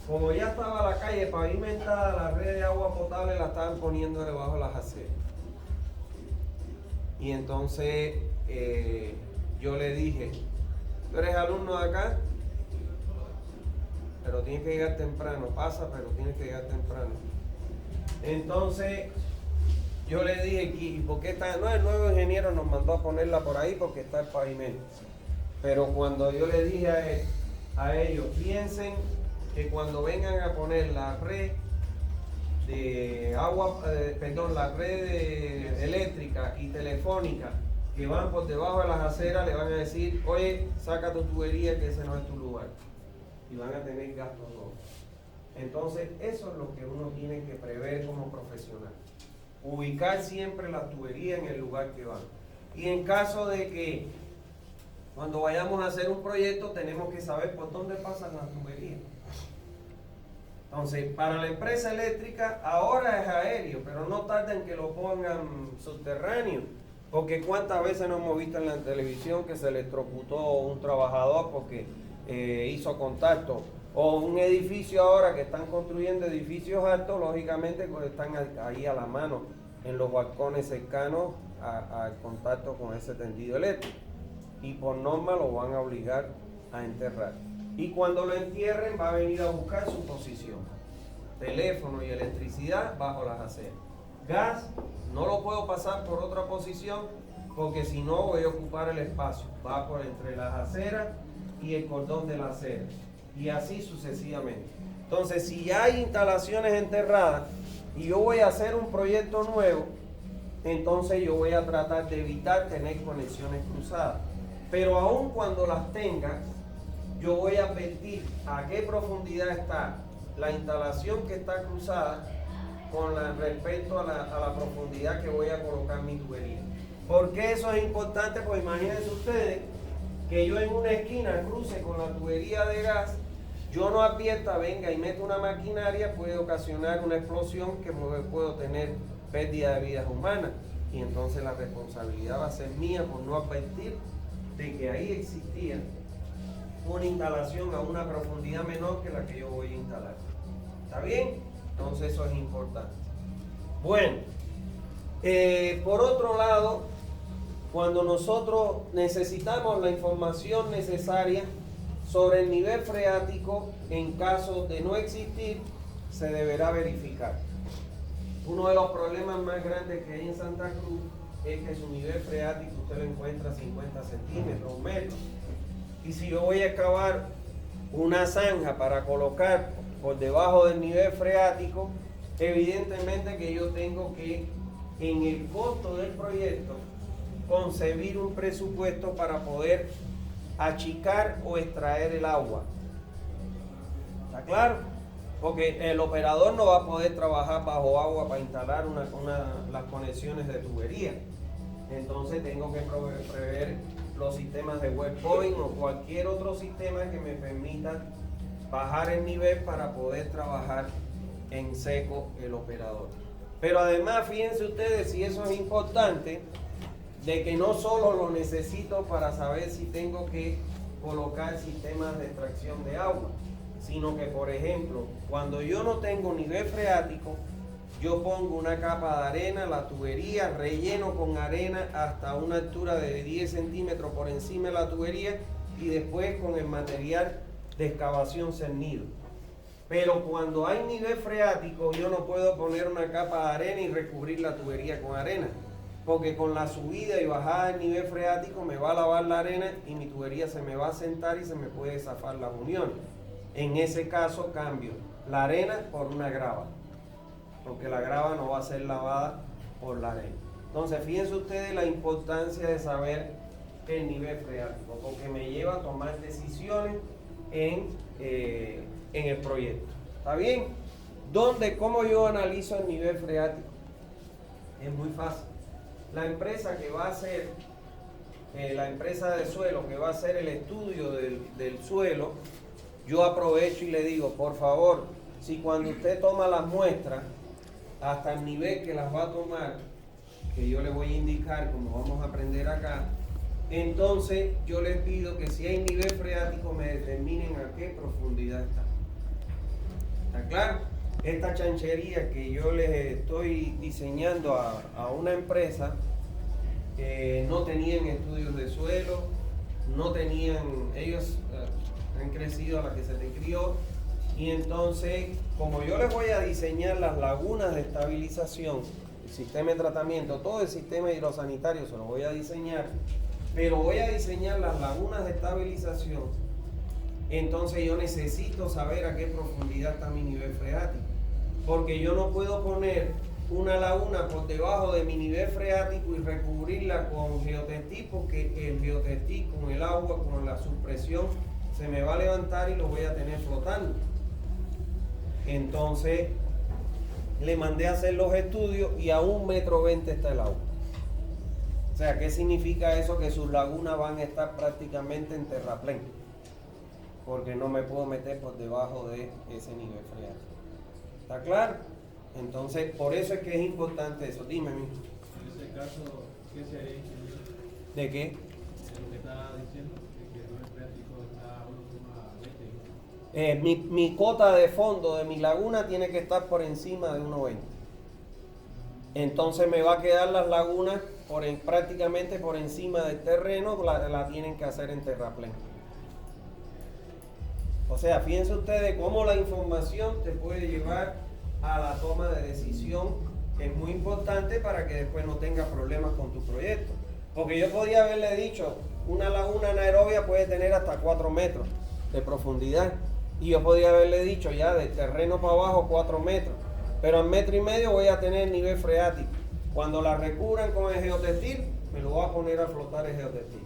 como ya estaba la calle pavimentada, la red de agua potable la estaban poniendo debajo de las aceras. Y entonces yo le dije, tú eres alumno de acá, pero tienes que llegar temprano, pasa, pero tienes que llegar temprano. Entonces yo le dije, ¿y por qué está? No, el nuevo ingeniero nos mandó a ponerla por ahí porque está el pavimento. Pero cuando yo le dije a ellos, piensen que cuando vengan a poner la red de agua, la red eléctrica y telefónica que van por debajo de las aceras, le van a decir, oye, saca tu tubería que ese no es tu lugar. Y van a tener gastos nuevos. Entonces, eso es lo que uno tiene que prever como profesional. Ubicar siempre la tubería en el lugar que van. Y en caso de que cuando vayamos a hacer un proyecto tenemos que saber por dónde pasan las tuberías. Entonces, para la empresa eléctrica ahora es aéreo, pero no tarda en que lo pongan subterráneo. Porque cuántas veces nos hemos visto en la televisión que se electrocutó un trabajador porque hizo contacto. O un edificio ahora que están construyendo edificios altos, lógicamente pues están ahí a la mano en los balcones cercanos al contacto con ese tendido eléctrico. Y por norma lo van a obligar a enterrar. Y cuando lo entierren va a venir a buscar su posición. Teléfono y electricidad bajo las aceras. Gas No lo puedo pasar por otra posición porque si no voy a ocupar el espacio. Va por entre las aceras y el cordón de la acera. Y así sucesivamente. Entonces, si ya hay instalaciones enterradas y yo voy a hacer un proyecto nuevo, entonces yo voy a tratar de evitar tener conexiones cruzadas. Pero aun cuando las tenga, yo voy a advertir a qué profundidad está la instalación que está cruzada con respecto a la profundidad que voy a colocar mi tubería. ¿Por qué eso es importante? Pues imagínense ustedes que yo en una esquina cruce con la tubería de gas, yo no advierta, venga y meto una maquinaria, puede ocasionar una explosión que puedo tener pérdida de vidas humanas. Y entonces la responsabilidad va a ser mía por no advertir de que ahí existía una instalación a una profundidad menor que la que yo voy a instalar. ¿Está bien? Entonces eso es importante. Bueno, por otro lado, cuando nosotros necesitamos la información necesaria sobre el nivel freático, en caso de no existir, se deberá verificar. Uno de los problemas más grandes que hay en Santa Cruz es que su nivel freático usted lo encuentra a 50 centímetros, un metro. Y si yo voy a excavar una zanja para colocar por debajo del nivel freático, evidentemente que yo tengo que, en el costo del proyecto, concebir un presupuesto para poder achicar o extraer el agua. ¿Está claro? Porque el operador no va a poder trabajar bajo agua para instalar las conexiones de tubería. Entonces tengo que prever los sistemas de well point o cualquier otro sistema que me permita bajar el nivel para poder trabajar en seco el operador. Pero además, fíjense ustedes, si eso es importante, de que no solo lo necesito para saber si tengo que colocar sistemas de extracción de agua, sino que, por ejemplo, cuando yo no tengo nivel freático, yo pongo una capa de arena, la tubería, relleno con arena hasta una altura de 10 centímetros por encima de la tubería y después con el material de excavación cernido. Pero cuando hay nivel freático, yo no puedo poner una capa de arena y recubrir la tubería con arena, porque con la subida y bajada del nivel freático me va a lavar la arena y mi tubería se me va a sentar y se me puede zafar las uniones. En ese caso cambio la arena por una grava, porque la grava no va a ser lavada por la arena. Entonces, fíjense ustedes la importancia de saber el nivel freático, porque me lleva a tomar decisiones en el proyecto. ¿Está bien? ¿Cómo yo analizo el nivel freático? Es muy fácil. La empresa que va a hacer, la empresa de suelo que va a hacer el estudio del suelo, yo aprovecho y le digo, por favor, si cuando usted toma las muestras, hasta el nivel que las va a tomar, que yo le voy a indicar como vamos a aprender acá, entonces yo les pido que si hay nivel freático me determinen a qué profundidad está. ¿Está claro? Esta chanchería que yo les estoy diseñando a una empresa, no tenían estudios de suelo, no tenían, ellos han crecido a la que se te crió, y entonces como yo les voy a diseñar las lagunas de estabilización, el sistema de tratamiento, todo el sistema hidrosanitario se lo voy a diseñar, pero voy a diseñar las lagunas de estabilización, entonces yo necesito saber a qué profundidad está mi nivel freático, porque yo no puedo poner una laguna por debajo de mi nivel freático y recubrirla con geotextil, porque el geotextil con el agua, con la subpresión, se me va a levantar y lo voy a tener flotando. Entonces le mandé a hacer los estudios y a 1,20 metros está el agua. O sea, ¿qué significa eso? Que sus lagunas van a estar prácticamente en terraplén, porque no me puedo meter por debajo de ese nivel freático. ¿Está claro? Entonces, por eso es que es importante eso. Dime, mijo. En ese caso, ¿qué se haría? ¿De qué? De lo que está diciendo, de que el nivel freático está a 1,20. Mi cota de fondo de mi laguna tiene que estar por encima de 1,20. Entonces me va a quedar las lagunas prácticamente por encima del terreno, la tienen que hacer en terraplén. O sea, fíjense ustedes cómo la información te puede llevar a la toma de decisión Es muy importante para que después no tengas problemas con tu proyecto. Porque yo podía haberle dicho, una laguna anaerobia puede tener hasta 4 metros de profundidad. Y yo podía haberle dicho ya de terreno para abajo 4 metros. Pero al 1,5 metros voy a tener nivel freático. Cuando la recubran con el geotextil, me lo voy a poner a flotar el geotextil.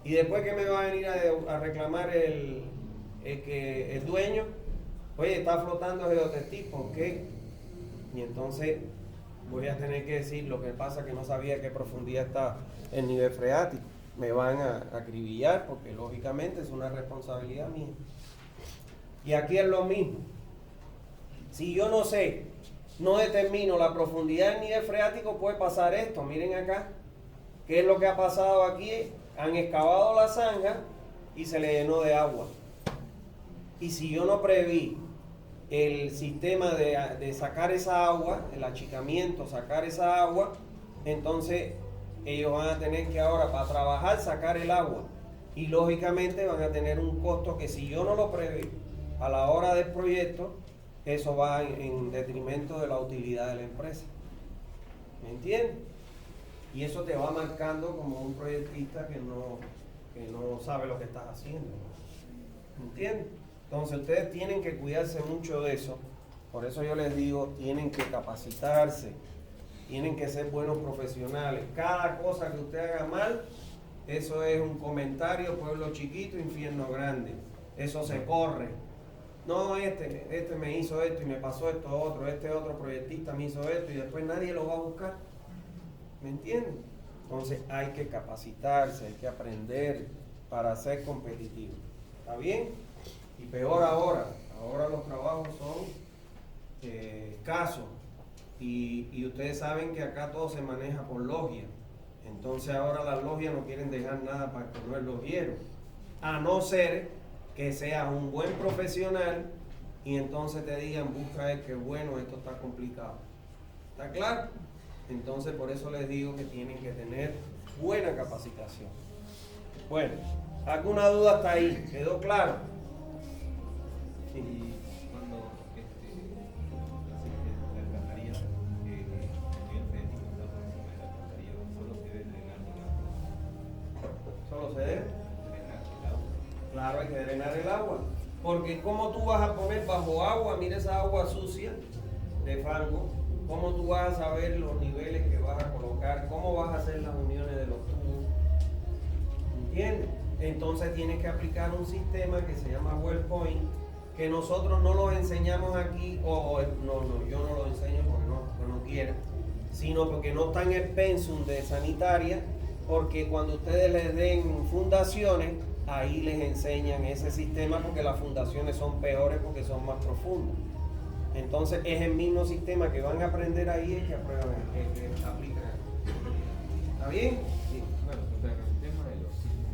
Y después que me va a venir a reclamar el dueño, oye, está flotando el geotextil, ¿por qué? Y entonces voy a tener que decir, lo que pasa es que no sabía qué profundidad está el nivel freático. Me van a acribillar porque lógicamente es una responsabilidad mía. Y aquí es lo mismo. Si yo no sé, no determino la profundidad del nivel freático, puede pasar esto. Miren acá, ¿qué es lo que ha pasado aquí? Han excavado la zanja y se le llenó de agua. Y si yo no preví el sistema de sacar esa agua, el achicamiento, sacar esa agua, entonces ellos van a tener que ahora para trabajar sacar el agua. Y lógicamente van a tener un costo que si yo no lo preví a la hora del proyecto, eso va en detrimento de la utilidad de la empresa. ¿Me entiendes? Y eso te va marcando como un proyectista que no sabe lo que estás haciendo. ¿Me entiendes? Entonces ustedes tienen que cuidarse mucho de eso. Por eso yo les digo, tienen que capacitarse, tienen que ser buenos profesionales. Cada cosa que usted haga mal, eso es un comentario, pueblo chiquito, infierno grande. Eso se corre. No, este me hizo esto y me pasó esto otro, este otro proyectista me hizo esto y después nadie lo va a buscar. ¿Me entienden? Entonces hay que capacitarse, hay que aprender para ser competitivo. ¿Está bien? Y peor ahora los trabajos son escasos y ustedes saben que acá todo se maneja por logia. Entonces ahora las logias no quieren dejar nada para que no es logiero, a no ser que seas un buen profesional y entonces te digan, busca el que bueno, esto está complicado. ¿Está claro? Entonces por eso les digo que tienen que tener buena capacitación. Bueno, ¿alguna duda hasta ahí? ¿Quedó claro? Sí. Y cuando la alcantarilla, el nivel freático está por encima de la alcantarilla, solo se debe drenar el agua. ¿Solo se debe? Drenar el agua. Claro, hay que drenar el agua. Porque ¿cómo tú vas a poner bajo agua? Mira esa agua sucia de fango. ¿Cómo tú vas a saber los niveles que vas a colocar? ¿Cómo vas a hacer las uniones de los tubos? ¿Entiendes? Entonces tienes que aplicar un sistema que se llama well point, que nosotros no lo enseñamos aquí, no, yo no lo enseño porque no quiero, sino porque no está en el pensum de sanitaria, porque cuando ustedes les den fundaciones, ahí les enseñan ese sistema porque las fundaciones son peores porque son más profundas. Entonces es el mismo sistema que van a aprender ahí y que aprueban, que aplican. ¿Está bien? Sí. Bueno, en el tema de los sismos,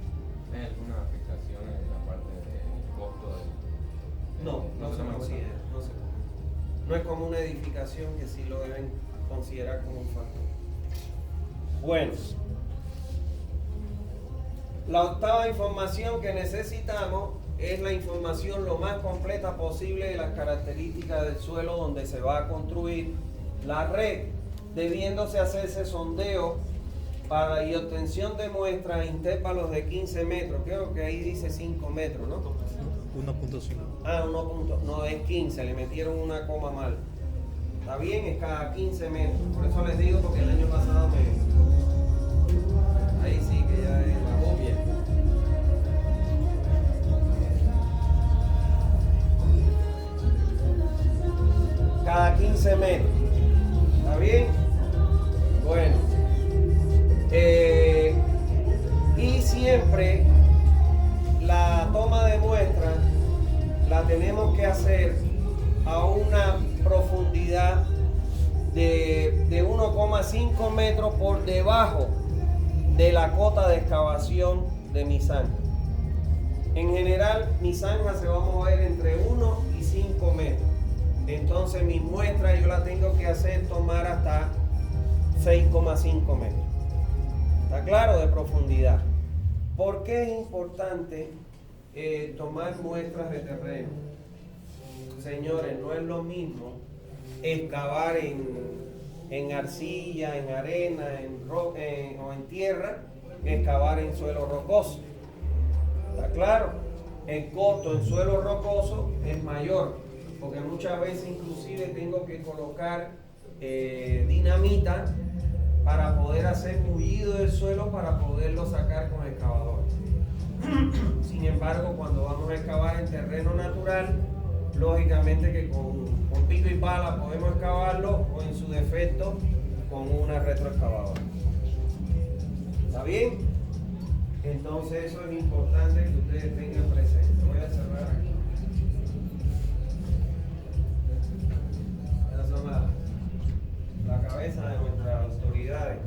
¿hay alguna afectación en la parte del costo del... No se considera. No es como una edificación que sí lo deben considerar como un factor. Bueno, la octava información que necesitamos es la información lo más completa posible de las características del suelo donde se va a construir la red, debiéndose hacerse sondeo y obtención de muestras intervalos de 15 metros. Creo que ahí dice 5 metros, ¿no? 1.5. Ah, no es 15, le metieron una coma mal. Está bien, es cada 15 metros. Por eso les digo, porque el año pasado ahí sí que ya es la copia. Cada 15 metros. ¿Está bien? Bueno. Y siempre la toma de muestra la tenemos que hacer a una profundidad de 1,5 metros por debajo de la cota de excavación de mi zanja. En general, mi zanja se va a mover entre 1 y 5 metros. Entonces mi muestra yo la tengo que hacer tomar hasta 6,5 metros. ¿Está claro? De profundidad. ¿Por qué es importante tomar muestras de terreno? Señores, no es lo mismo excavar en arcilla, en arena, o en tierra, que excavar en suelo rocoso. ¿Está claro? El costo en suelo rocoso es mayor, porque muchas veces inclusive tengo que colocar dinamita para poder hacer mullido del suelo para poderlo sacar con excavador. Sin embargo, cuando vamos a excavar en terreno natural, lógicamente que con pico y pala podemos excavarlo, o en su defecto con una retroexcavadora. ¿Está bien? Entonces eso es importante que ustedes tengan presente. Voy a cerrar aquí. Esas son la cabeza de nuestras autoridades.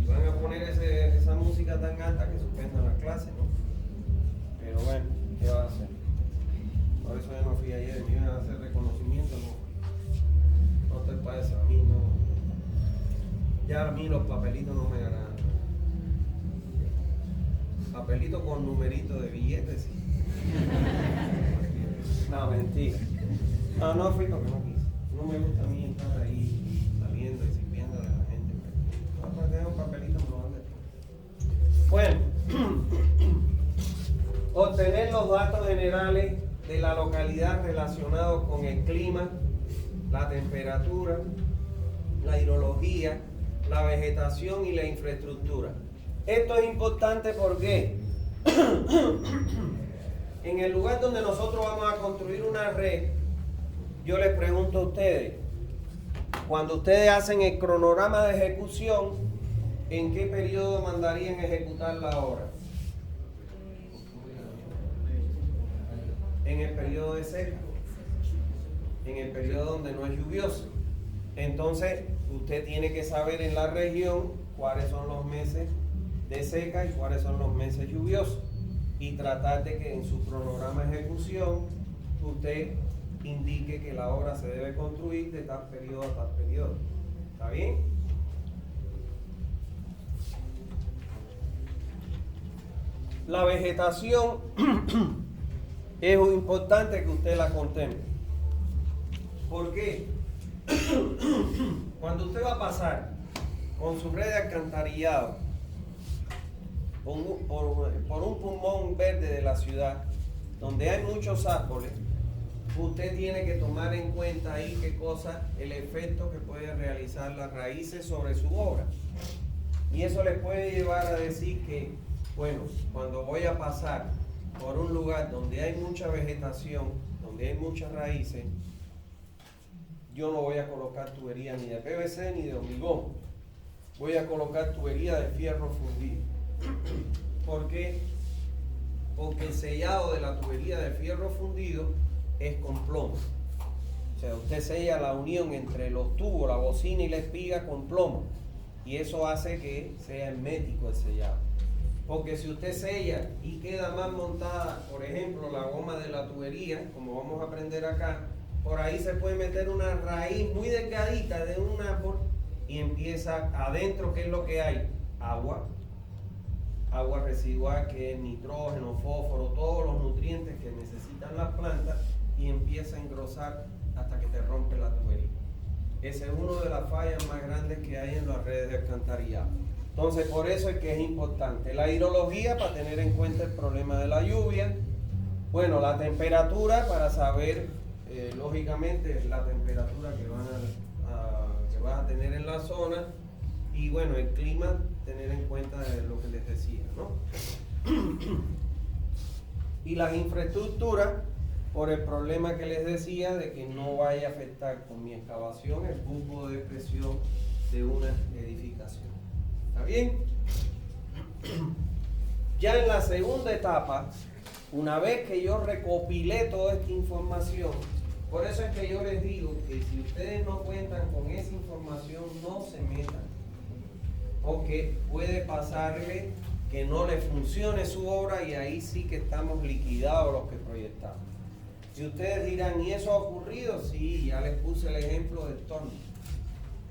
Y van a poner esa música tan alta que suspendan las clases, ¿no? Pero bueno, ¿qué va a hacer? Por eso yo no fui ayer, me iban a hacer reconocimiento, no te parece, a mí no. Ya a mí los papelitos no me agradan. Papelitos con numeritos de billetes, sí. No, mentira. No fui porque no quise. No me gusta a mí estar ahí saliendo y sirviendo de la gente. No, pues tengo un papelito, me lo van después. Bueno, obtener los datos generales de la localidad relacionados con el clima, la temperatura, la hidrología, la vegetación y la infraestructura. Esto es importante porque en el lugar donde nosotros vamos a construir una red, yo les pregunto a ustedes, cuando ustedes hacen el cronograma de ejecución, ¿en qué periodo mandarían ejecutar la obra? En el periodo de seca, en el periodo donde no es lluvioso. Entonces, usted tiene que saber en la región cuáles son los meses de seca y cuáles son los meses lluviosos, y tratar de que en su cronograma de ejecución usted indique que la obra se debe construir de tal periodo a tal periodo. ¿Está bien? La vegetación es muy importante que usted la contemple. ¿Por qué? Cuando usted va a pasar con su red de alcantarillado por un pulmón verde de la ciudad, donde hay muchos árboles, usted tiene que tomar en cuenta ahí qué cosa, el efecto que puede realizar las raíces sobre su obra. Y eso les puede llevar a decir que, bueno, cuando voy a pasar por un lugar donde hay mucha vegetación, donde hay muchas raíces, yo no voy a colocar tubería ni de PVC ni de hormigón. Voy a colocar tubería de fierro fundido. ¿Por qué? Porque el sellado de la tubería de fierro fundido es con plomo. O sea, usted sella la unión entre los tubos, la bocina y la espiga con plomo. Y eso hace que sea hermético el sellado. Porque si usted sella y queda más montada, por ejemplo, la goma de la tubería, como vamos a aprender acá, por ahí se puede meter una raíz muy delgadita de un árbol y empieza adentro, ¿qué es lo que hay? Agua residual, que es nitrógeno, fósforo, todos los nutrientes que necesitan las plantas, y empieza a engrosar hasta que te rompe la tubería. Esa es una de las fallas más grandes que hay en las redes de alcantarillado. Entonces, por eso es que es importante la hidrología, para tener en cuenta el problema de la lluvia. Bueno, la temperatura, para saber lógicamente la temperatura que vas a tener en la zona. Y bueno, el clima, tener en cuenta lo que les decía, ¿no? Y las infraestructuras, por el problema que les decía de que no vaya a afectar con mi excavación el flujo de presión de una edificación. ¿Está bien? Ya en la segunda etapa, una vez que yo recopilé toda esta información, por eso es que yo les digo que si ustedes no cuentan con esa información, no se metan, porque puede pasarle que no le funcione su obra, y ahí sí que estamos liquidados los que proyectamos. Si ustedes dirán, ¿y eso ha ocurrido? Sí, ya les puse el ejemplo del torno.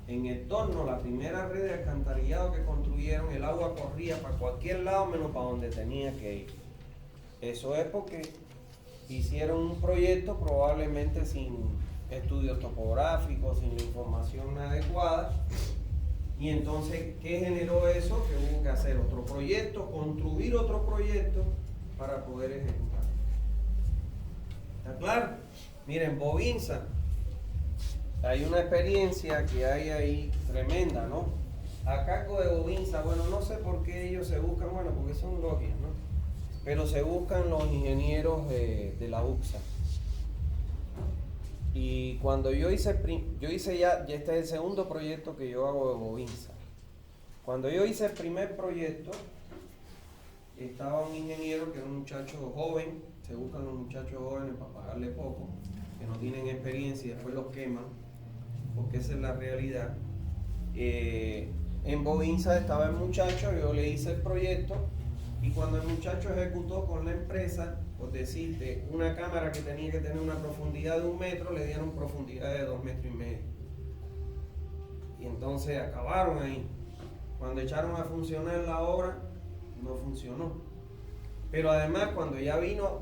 En el torno, la primera red de alcantarillado que construyeron, el agua corría para cualquier lado menos para donde tenía que ir. Eso es porque hicieron un proyecto probablemente sin estudios topográficos, sin la información adecuada. Y entonces, ¿qué generó eso? Que hubo que hacer otro proyecto, construir otro proyecto para poder ejecutar. ¿Está claro? Miren, Bovinza, hay una experiencia que hay ahí tremenda, ¿no? A cargo de Bovinza, bueno, no sé por qué ellos se buscan, bueno, porque son logias, ¿no? Pero se buscan los ingenieros de la UCSA. Y cuando yo hice ya este es el segundo proyecto que yo hago de Bovinza. Cuando yo hice el primer proyecto, estaba un ingeniero que era un muchacho joven, se buscan los muchachos jóvenes para pagarle poco, que no tienen experiencia y después los queman, porque esa es la realidad. En Bovinza estaba el muchacho, yo le hice el proyecto, y cuando el muchacho ejecutó con la empresa, por decirte, una cámara que tenía que tener una profundidad de 1 metro, le dieron profundidad de 2,5 metros. Y entonces acabaron ahí. Cuando echaron a funcionar la obra, no funcionó. Pero además, cuando ya vino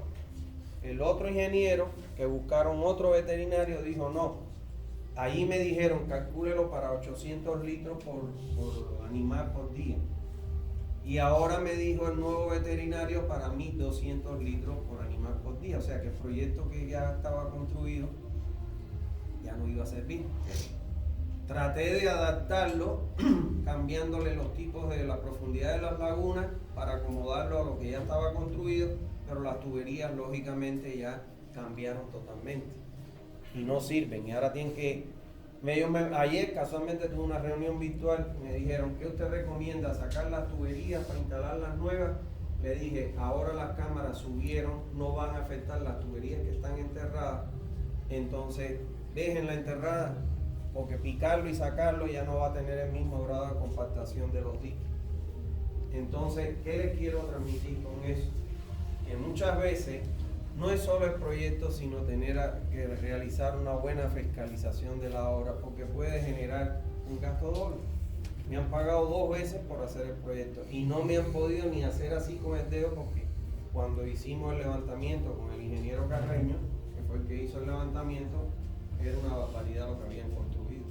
el otro ingeniero, que buscaron otro veterinario, dijo no. Ahí me dijeron, calcúlelo para 800 litros por animal por día. Y ahora me dijo el nuevo veterinario para 1.200 litros por animal por día. O sea que el proyecto que ya estaba construido ya no iba a servir. Traté de adaptarlo, cambiándole los tipos de la profundidad de las lagunas para acomodarlo a lo que ya estaba construido, pero las tuberías lógicamente ya cambiaron totalmente y no sirven. Y ahora tienen que... ayer casualmente tuve una reunión virtual y me dijeron, ¿qué usted recomienda? ¿Sacar las tuberías para instalar las nuevas? Le dije, ahora las cámaras subieron, no van a afectar las tuberías que están enterradas, entonces déjenla enterrada, porque picarlo y sacarlo ya no va a tener el mismo grado de compactación de los discos. Entonces, ¿qué les quiero transmitir con eso? Que muchas veces no es solo el proyecto, sino tener que realizar una buena fiscalización de la obra, porque puede generar un gasto doble. Me han pagado 2 veces por hacer el proyecto y no me han podido ni hacer así con el dedo, porque cuando hicimos el levantamiento con el ingeniero Carreño, que fue el que hizo el levantamiento, era una barbaridad lo que habían construido.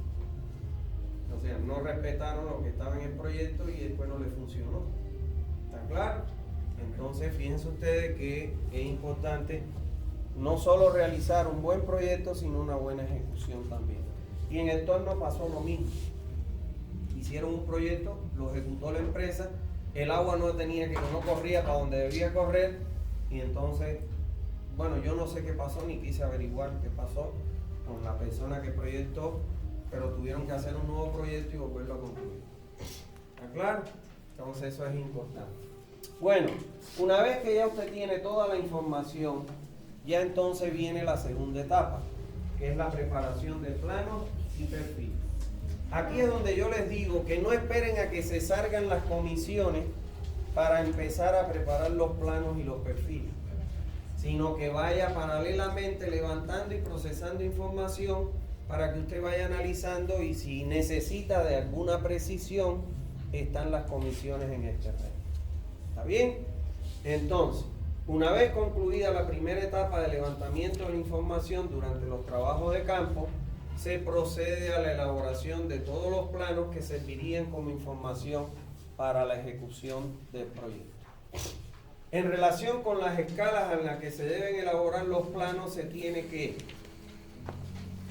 O sea, no respetaron lo que estaba en el proyecto y después no les funcionó. ¿Está claro? Entonces, fíjense ustedes que es importante no solo realizar un buen proyecto, sino una buena ejecución también. Y en el torno pasó lo mismo. Hicieron un proyecto, lo ejecutó la empresa, el agua no corría para donde debía correr, y entonces, bueno, yo no sé qué pasó, ni quise averiguar qué pasó con la persona que proyectó, pero tuvieron que hacer un nuevo proyecto y volverlo a concluir. ¿Está claro? Entonces eso es importante. Bueno, una vez que ya usted tiene toda la información, ya entonces viene la segunda etapa, que es la preparación de planos y perfil. Aquí es donde yo les digo que no esperen a que se salgan las comisiones para empezar a preparar los planos y los perfiles, sino que vaya paralelamente levantando y procesando información para que usted vaya analizando, y si necesita de alguna precisión, están las comisiones en el terreno. ¿Está bien? Entonces, una vez concluida la primera etapa de levantamiento de la información durante los trabajos de campo, se procede a la elaboración de todos los planos que servirían como información para la ejecución del proyecto. En relación con las escalas en las que se deben elaborar los planos, se tiene que...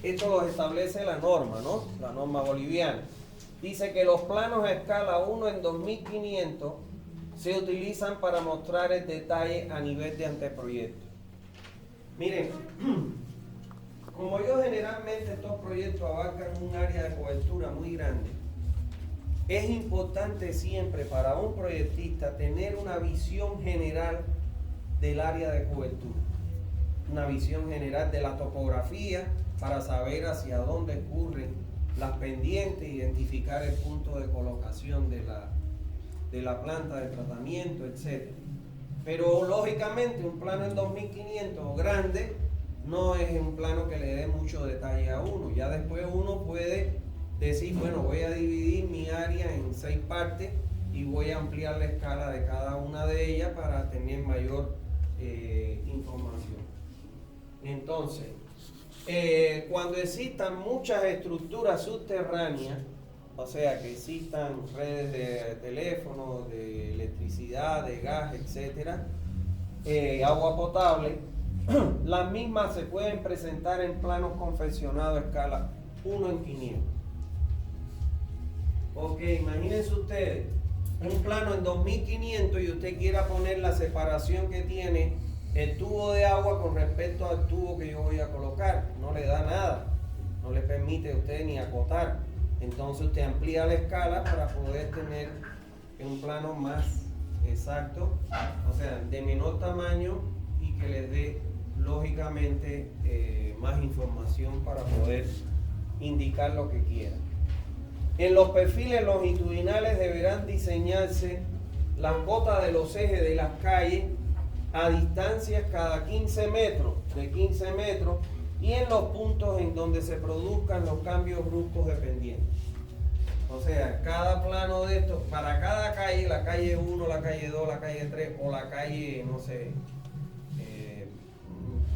Esto lo establece la norma, ¿no? La norma boliviana. Dice que los planos a escala 1 en 2500 se utilizan para mostrar el detalle a nivel de anteproyecto. Miren, como yo generalmente estos proyectos abarcan un área de cobertura muy grande, es importante siempre para un proyectista tener una visión general del área de cobertura, una visión general de la topografía para saber hacia dónde ocurren las pendientes, identificar el punto de colocación de la planta de tratamiento, etc. Pero lógicamente un plano en 2500 grande no es un plano que le dé mucho detalle a uno. Ya después uno puede decir, bueno, voy a dividir mi área en 6 partes y voy a ampliar la escala de cada una de ellas para tener mayor información. Entonces, cuando existan muchas estructuras subterráneas, o sea, que existan redes de teléfono, de electricidad, de gas, etcétera, agua potable, las mismas se pueden presentar en planos confeccionados a escala 1 en 500. Ok, imagínense ustedes, un plano en 2500 y usted quiera poner la separación que tiene el tubo de agua con respecto al tubo que yo voy a colocar. No le da nada, no le permite a usted ni acotar. Entonces usted amplía la escala para poder tener un plano más exacto, o sea, de menor tamaño y que les dé lógicamente más información para poder indicar lo que quieran. En los perfiles longitudinales deberán diseñarse las cotas de los ejes de las calles a distancias cada 15 metros, de 15 metros, y en los puntos en donde se produzcan los cambios bruscos de pendiente. O sea, cada plano de estos, para cada calle, la calle 1, la calle 2, la calle 3 o la calle, no sé,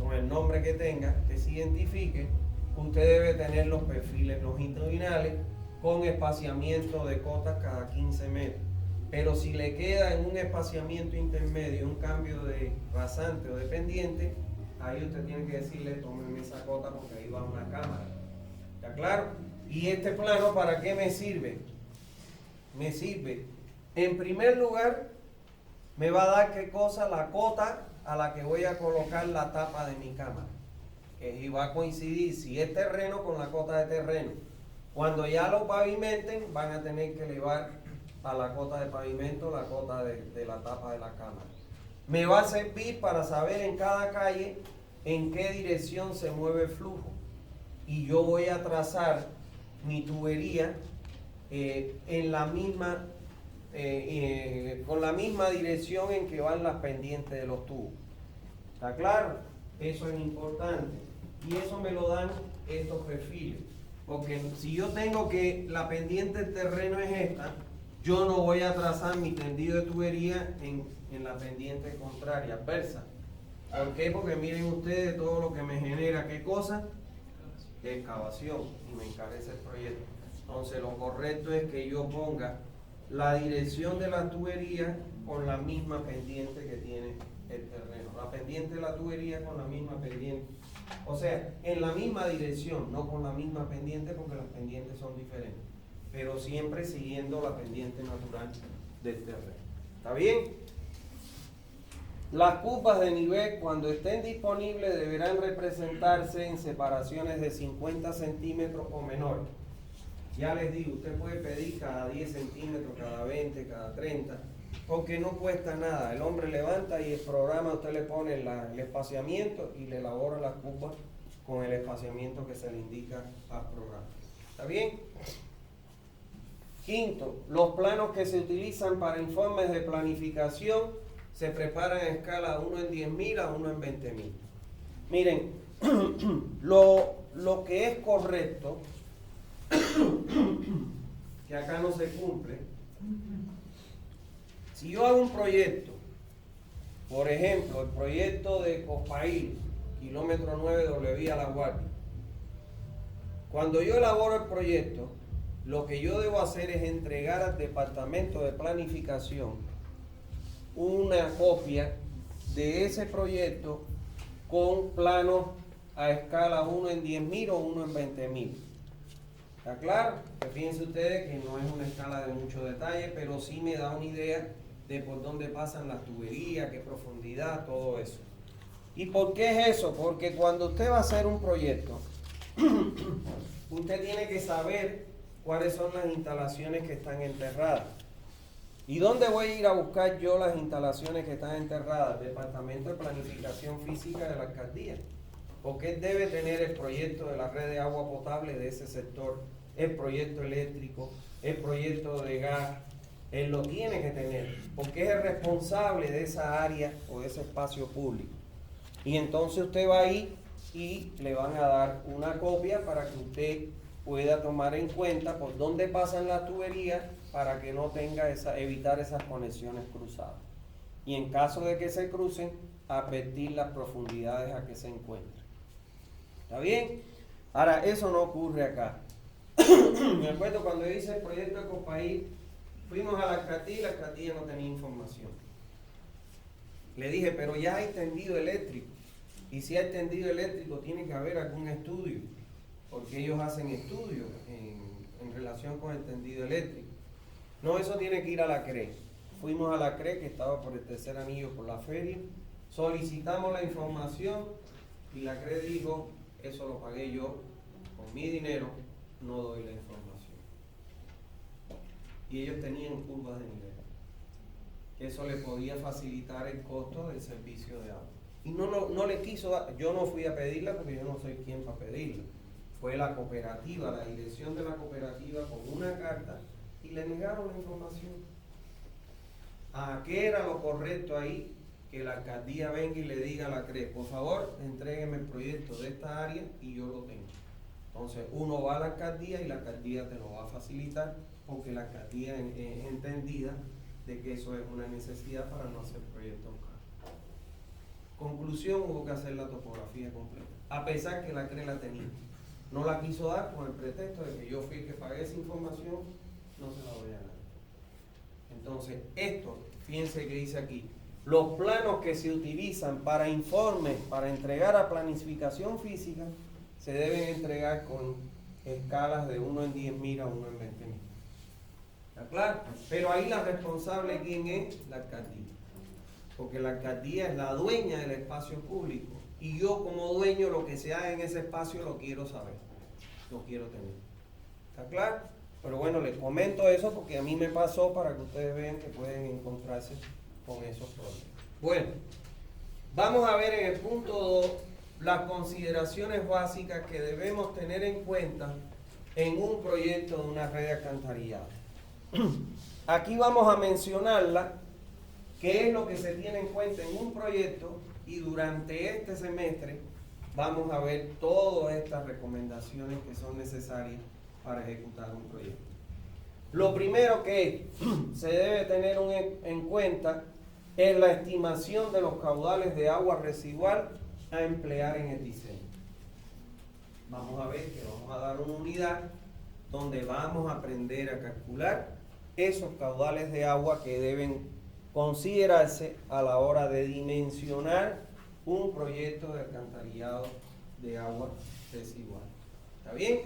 con el nombre que tenga, que se identifique, usted debe tener los perfiles longitudinales con espaciamiento de cotas cada 15 metros. Pero si le queda en un espaciamiento intermedio un cambio de rasante o de pendiente, ahí usted tiene que decirle, tómeme esa cota porque ahí va una cámara. ¿Está claro? ¿Y este plano para qué me sirve? Me sirve, en primer lugar, me va a dar qué cosa, la cota a la que voy a colocar la tapa de mi cámara. Y va a coincidir si es terreno con la cota de terreno. Cuando ya lo pavimenten, van a tener que elevar a la cota de pavimento la cota de la tapa de la cámara. Me va a servir para saber en cada calle en qué dirección se mueve el flujo. Y yo voy a trazar mi tubería en la misma, con la misma dirección en que van las pendientes de los tubos. ¿Está claro? Eso es importante. Y eso me lo dan estos perfiles. Porque si yo tengo que la pendiente del terreno es esta, yo no voy a trazar mi tendido de tubería en la pendiente contraria, adversa. ¿Por qué? Porque miren ustedes todo lo que me genera, ¿qué cosa? Excavación, y me encarece el proyecto. Entonces lo correcto es que yo ponga la dirección de la tubería con la misma pendiente que tiene el terreno. La pendiente de la tubería con la misma pendiente. O sea, en la misma dirección, no con la misma pendiente porque las pendientes son diferentes. Pero siempre siguiendo la pendiente natural del terreno. ¿Está bien? Las curvas de nivel, cuando estén disponibles, deberán representarse en separaciones de 50 centímetros o menores. Ya les digo, usted puede pedir cada 10 centímetros, cada 20, cada 30, porque no cuesta nada. El hombre levanta y el programa, usted le pone el espaciamiento y le elabora las curvas con el espaciamiento que se le indica al programa. ¿Está bien? Quinto, los planos que se utilizan para informes de planificación se preparan a escala 1 en 10.000 a 1 en 20.000. Miren, lo que es correcto, que acá no se cumple, si yo hago un proyecto, por ejemplo, el proyecto de Cospail, kilómetro 9 doble vía La Guardia, cuando yo elaboro el proyecto, lo que yo debo hacer es entregar al departamento de planificación una copia de ese proyecto con planos a escala 1 en 10.000 o 1 en 20.000. ¿Está claro? Que fíjense ustedes que no es una escala de mucho detalle, pero sí me da una idea de por dónde pasan las tuberías, qué profundidad, todo eso. ¿Y por qué es eso? Porque cuando usted va a hacer un proyecto, usted tiene que saber cuáles son las instalaciones que están enterradas. ¿Y dónde voy a ir a buscar yo las instalaciones que están enterradas? Departamento de Planificación Física de la Alcaldía. Porque él debe tener el proyecto de la red de agua potable de ese sector, el proyecto eléctrico, el proyecto de gas. Él lo tiene que tener, porque es el responsable de esa área o de ese espacio público. Y entonces usted va ahí y le van a dar una copia para que usted pueda tomar en cuenta por dónde pasan las tuberías para que no tenga evitar esas conexiones cruzadas. Y en caso de que se crucen, advertir las profundidades a que se encuentran. ¿Está bien? Ahora, eso no ocurre acá. Me acuerdo cuando hice el proyecto de Copaís, fuimos a la alcaldía y la alcaldía no tenía información. Le dije, pero ya hay tendido eléctrico. Y si hay tendido eléctrico, tiene que haber algún estudio, porque ellos hacen estudios en relación con el tendido eléctrico. No, eso tiene que ir a la CRE. Fuimos a la CRE, que estaba por el tercer anillo por la feria, solicitamos la información y la CRE dijo, eso lo pagué yo con mi dinero, no doy la información. Y ellos tenían curvas de nivel. Eso le podía facilitar el costo del servicio de agua. Y no le quiso dar, yo no fui a pedirla porque yo no soy quien para pedirla. Fue la cooperativa, la dirección de la cooperativa con una carta y le negaron la información. ¿A qué era lo correcto ahí? Que la alcaldía venga y le diga a la CRE, por favor, entrégueme el proyecto de esta área y yo lo tengo. Entonces uno va a la alcaldía y la alcaldía te lo va a facilitar porque la alcaldía es entendida de que eso es una necesidad para no hacer proyectos caros. Conclusión, hubo que hacer la topografía completa, a pesar que la CRE la tenía. No la quiso dar con el pretexto de que yo fui el que pagué esa información, no se la voy a dar. Entonces, esto, fíjense que dice aquí, los planos que se utilizan para informes, para entregar a planificación física, se deben entregar con escalas de 1 en 10.000 a 1 en 20.000. ¿Está claro? Pero ahí la responsable, ¿quién es? La alcaldía. Porque la alcaldía es la dueña del espacio público. Y yo como dueño lo que se haga en ese espacio lo quiero saber. Lo quiero tener. ¿Está claro? Pero bueno, les comento eso porque a mí me pasó para que ustedes vean que pueden encontrarse con esos problemas. Bueno, vamos a ver en el punto 2 las consideraciones básicas que debemos tener en cuenta en un proyecto de una red de alcantarillado. Aquí vamos a mencionarla, qué es lo que se tiene en cuenta en un proyecto, y durante este semestre vamos a ver todas estas recomendaciones que son necesarias para ejecutar un proyecto. Lo primero que se debe tener en cuenta es la estimación de los caudales de agua residual a emplear en el diseño. Vamos a ver que vamos a dar una unidad donde vamos a aprender a calcular esos caudales de agua que deben considerarse a la hora de dimensionar un proyecto de alcantarillado de agua residual. ¿Está bien?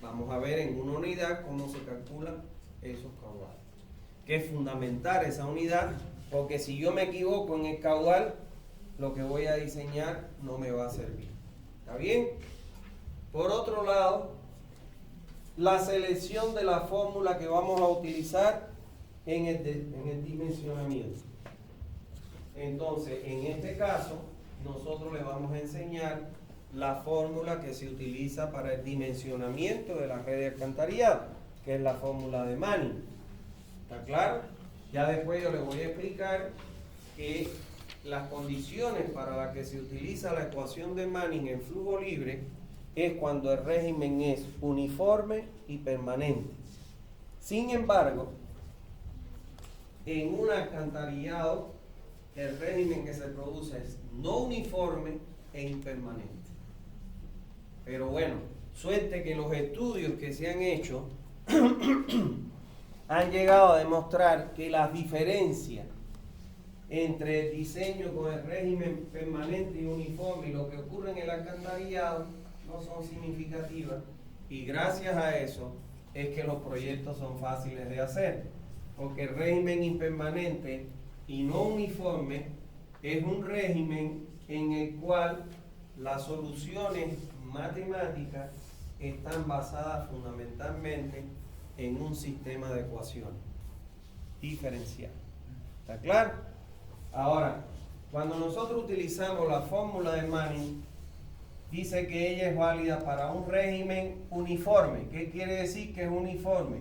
Vamos a ver en una unidad cómo se calculan esos caudales. Que es fundamental esa unidad, porque si yo me equivoco en el caudal, lo que voy a diseñar no me va a servir. ¿Está bien? Por otro lado, la selección de la fórmula que vamos a utilizar en el dimensionamiento. Entonces, en este caso, nosotros le vamos a enseñar la fórmula que se utiliza para el dimensionamiento de la red de alcantarillado, que es la fórmula de Manning. ¿Está claro? Ya después yo les voy a explicar que las condiciones para las que se utiliza la ecuación de Manning en flujo libre es cuando el régimen es uniforme y permanente. Sin embargo, en un alcantarillado, el régimen que se produce es no uniforme e impermanente. Pero bueno, suerte que los estudios que se han hecho han llegado a demostrar que las diferencias entre el diseño con el régimen permanente y uniforme y lo que ocurre en el alcantarillado no son significativas, y gracias a eso es que los proyectos son fáciles de hacer, porque el régimen impermanente y no uniforme es un régimen en el cual las soluciones matemáticas están basadas fundamentalmente en un sistema de ecuaciones diferencial. ¿Está claro? Ahora, cuando nosotros utilizamos la fórmula de Manning, dice que ella es válida para un régimen uniforme. ¿Qué quiere decir que es uniforme?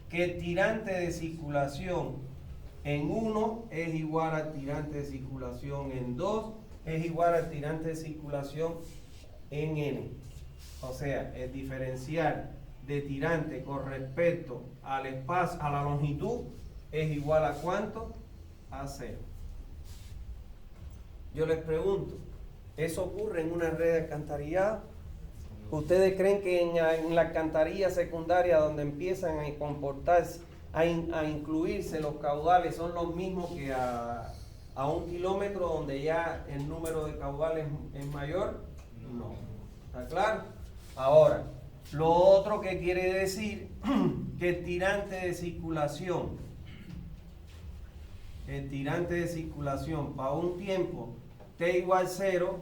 Que el tirante de circulación en 1 es igual al tirante de circulación en 2, es igual al tirante de circulación en n. O sea, el diferencial de tirante con respecto al espacio, a la longitud, es igual a ¿cuánto? A 0. Yo les pregunto, ¿eso ocurre en una red de alcantarillado? ¿Ustedes creen que en la alcantarilla secundaria donde empiezan a comportarse, a incluirse los caudales son los mismos que a 1 kilómetro donde ya el número de caudales es mayor? No. ¿Está claro? Ahora, lo otro que quiere decir que el tirante de circulación para un tiempo t igual 0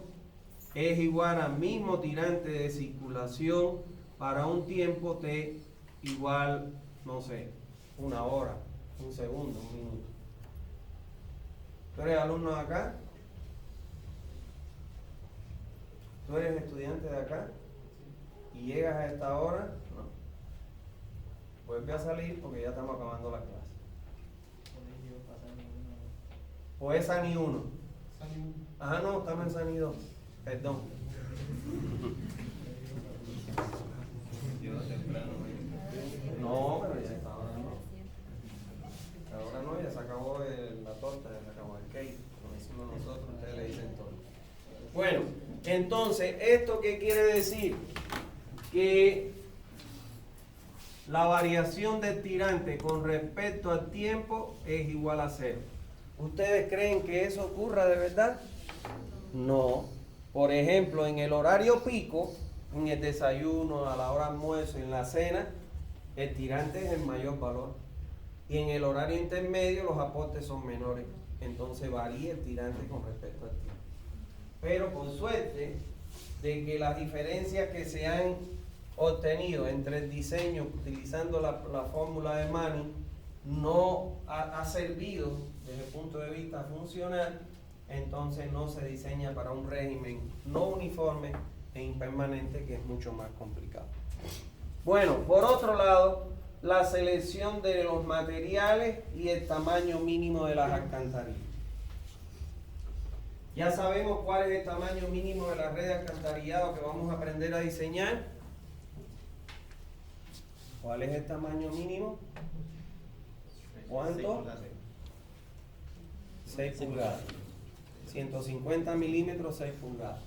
es igual al mismo tirante de circulación para un tiempo t igual, no sé, 1 hora, 1 segundo, 1 minuto. ¿Tú eres alumno de acá? ¿Tú eres estudiante de acá? ¿Y llegas a esta hora? No. Vuelve a salir porque ya estamos acabando la clase. ¿O es San y 1? Ah, no, estamos en San y 2. Perdón. Yo temprano. No, pero ya está ahora no. Ahora no, ya se acabó la torta, ya se acabó el cake. Lo decimos nosotros, ustedes le dicen todo. Bueno, entonces, ¿esto qué quiere decir? Que la variación del tirante con respecto al tiempo es igual a 0. ¿Ustedes creen que eso ocurra de verdad? No. Por ejemplo, en el horario pico, en el desayuno, a la hora de almuerzo, en la cena, el tirante es el mayor valor. Y en el horario intermedio los aportes son menores. Entonces varía el tirante con respecto al tiempo. Pero por suerte de que las diferencias que se han obtenido entre el diseño utilizando la fórmula de Manning no ha servido desde el punto de vista funcional, entonces no se diseña para un régimen no uniforme e impermanente, que es mucho más complicado. Bueno, por otro lado, la selección de los materiales y el tamaño mínimo de las alcantarillas. Ya sabemos cuál es el tamaño mínimo de la red de alcantarillado que vamos a aprender a diseñar. ¿Cuál es el tamaño mínimo? ¿Cuánto? 6 pulgadas. 150 milímetros, 6 pulgadas.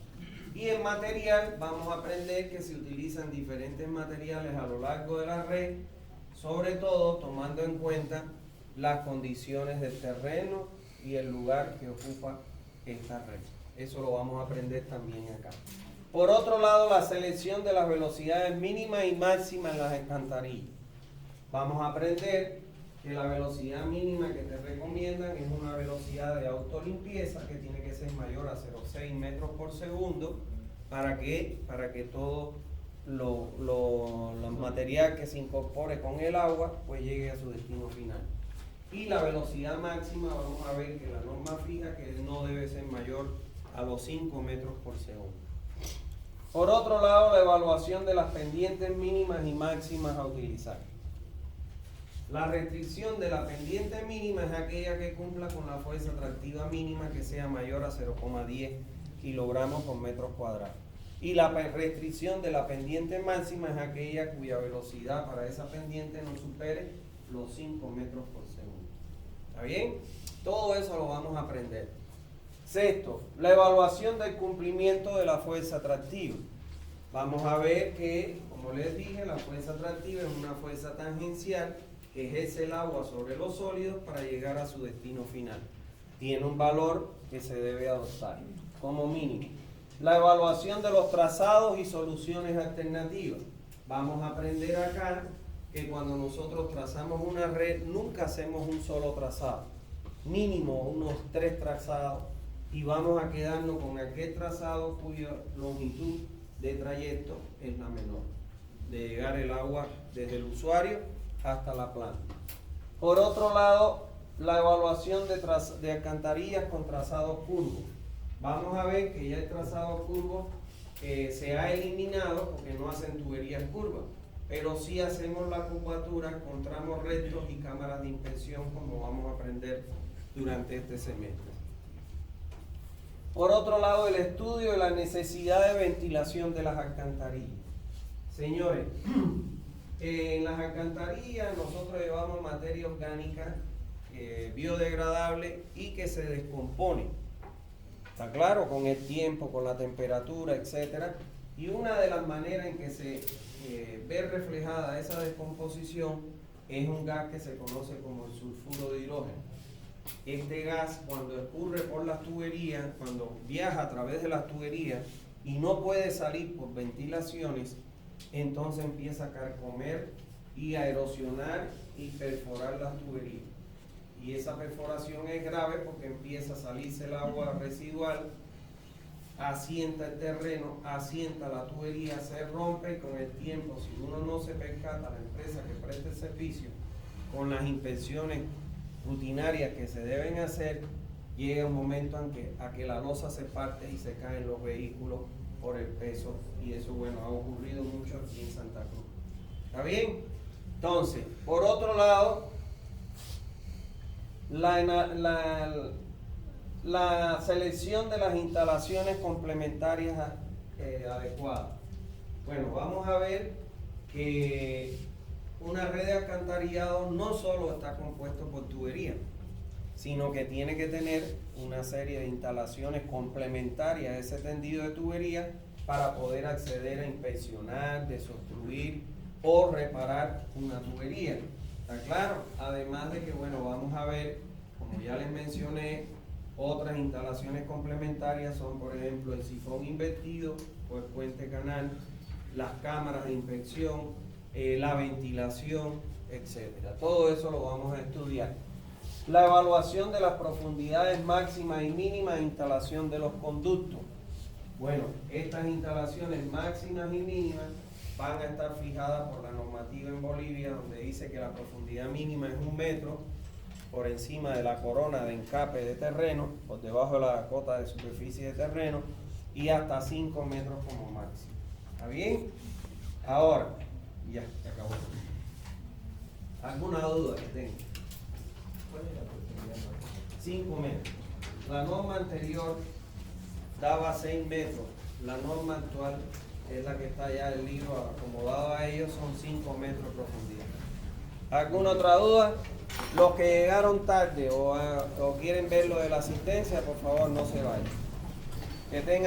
Y el material, vamos a aprender que se utilizan diferentes materiales a lo largo de la red, sobre todo tomando en cuenta las condiciones del terreno y el lugar que ocupa esta red. Eso lo vamos a aprender también acá. Por otro lado, la selección de las velocidades mínimas y máximas en las alcantarillas. Vamos a aprender que la velocidad mínima que te recomiendan es una velocidad de autolimpieza que tiene que ser mayor a 0,6 metros por segundo para que todo los material que se incorpore con el agua pues llegue a su destino final. Y la velocidad máxima, vamos a ver que la norma fija que no debe ser mayor a los 5 metros por segundo. Por otro lado, la evaluación de las pendientes mínimas y máximas a utilizar. La restricción de la pendiente mínima es aquella que cumpla con la fuerza atractiva mínima que sea mayor a 0,10 kilogramos por metro cuadrado. Y la restricción de la pendiente máxima es aquella cuya velocidad para esa pendiente no supere los 5 metros por segundo. ¿Está bien? Todo eso lo vamos a aprender. Sexto, la evaluación del cumplimiento de la fuerza atractiva. Vamos a ver que, como les dije, la fuerza atractiva es una fuerza tangencial que ejerce el agua sobre los sólidos para llegar a su destino final. Tiene un valor que se debe adoptar como mínimo. La evaluación de los trazados y soluciones alternativas. Vamos a aprender acá que cuando nosotros trazamos una red, nunca hacemos un solo trazado. Mínimo unos 3 trazados y vamos a quedarnos con aquel trazado cuya longitud de trayecto es la menor, de llegar el agua desde el usuario hasta la planta. Por otro lado, la evaluación de alcantarillas con trazados curvos. Vamos a ver que ya el trazado curvo se ha eliminado porque no hacen tuberías curvas, pero sí hacemos la curvatura con tramos rectos y cámaras de inspección, como vamos a aprender durante este semestre. Por otro lado, el estudio de la necesidad de ventilación de las alcantarillas. Señores, en las alcantarillas nosotros llevamos materia orgánica biodegradable y que se descompone. Está claro, con el tiempo, con la temperatura, etcétera, Y una de las maneras en que se ve reflejada esa descomposición es un gas que se conoce como el sulfuro de hidrógeno. Este gas, cuando escurre por las tuberías, cuando viaja a través de las tuberías y no puede salir por ventilaciones, entonces empieza a carcomer y a erosionar y perforar las tuberías. Y esa perforación es grave porque empieza a salirse el agua residual, asienta el terreno, asienta la tubería, se rompe y con el tiempo, si uno no se percata, la empresa que presta el servicio, con las inspecciones rutinarias que se deben hacer, llega un momento en que la losa se parte y se caen los vehículos por el peso, y eso, bueno, ha ocurrido mucho aquí en Santa Cruz. ¿Está bien? Entonces, por otro lado, la selección de las instalaciones complementarias adecuadas. Bueno, vamos a ver que una red de alcantarillado no solo está compuesto por tubería, sino que tiene que tener una serie de instalaciones complementarias a ese tendido de tubería para poder acceder a inspeccionar, desobstruir o reparar una tubería. ¿Está claro? Además de que, bueno, vamos a ver, como ya les mencioné, otras instalaciones complementarias son, por ejemplo, el sifón invertido o el puente canal, las cámaras de inspección, la ventilación, etcétera. Todo eso lo vamos a estudiar. La evaluación de las profundidades máximas y mínimas de instalación de los conductos. Bueno, estas instalaciones máximas y mínimas van a estar fijadas por la normativa en Bolivia, donde dice que la profundidad mínima es 1 metro por encima de la corona de encape de terreno, por debajo de la cota de superficie de terreno, y hasta 5 metros como máximo. ¿Está bien? Ahora, ya, se acabó. ¿Alguna duda que tenga? ¿Cuál es la profundidad máxima? 5 metros. La norma anterior daba 6 metros. La norma actual es la que está allá en el libro acomodado a ellos, son 5 metros de profundidad. ¿Alguna otra duda? Los que llegaron tarde o quieren ver lo de la asistencia, por favor no se vayan. Que tengan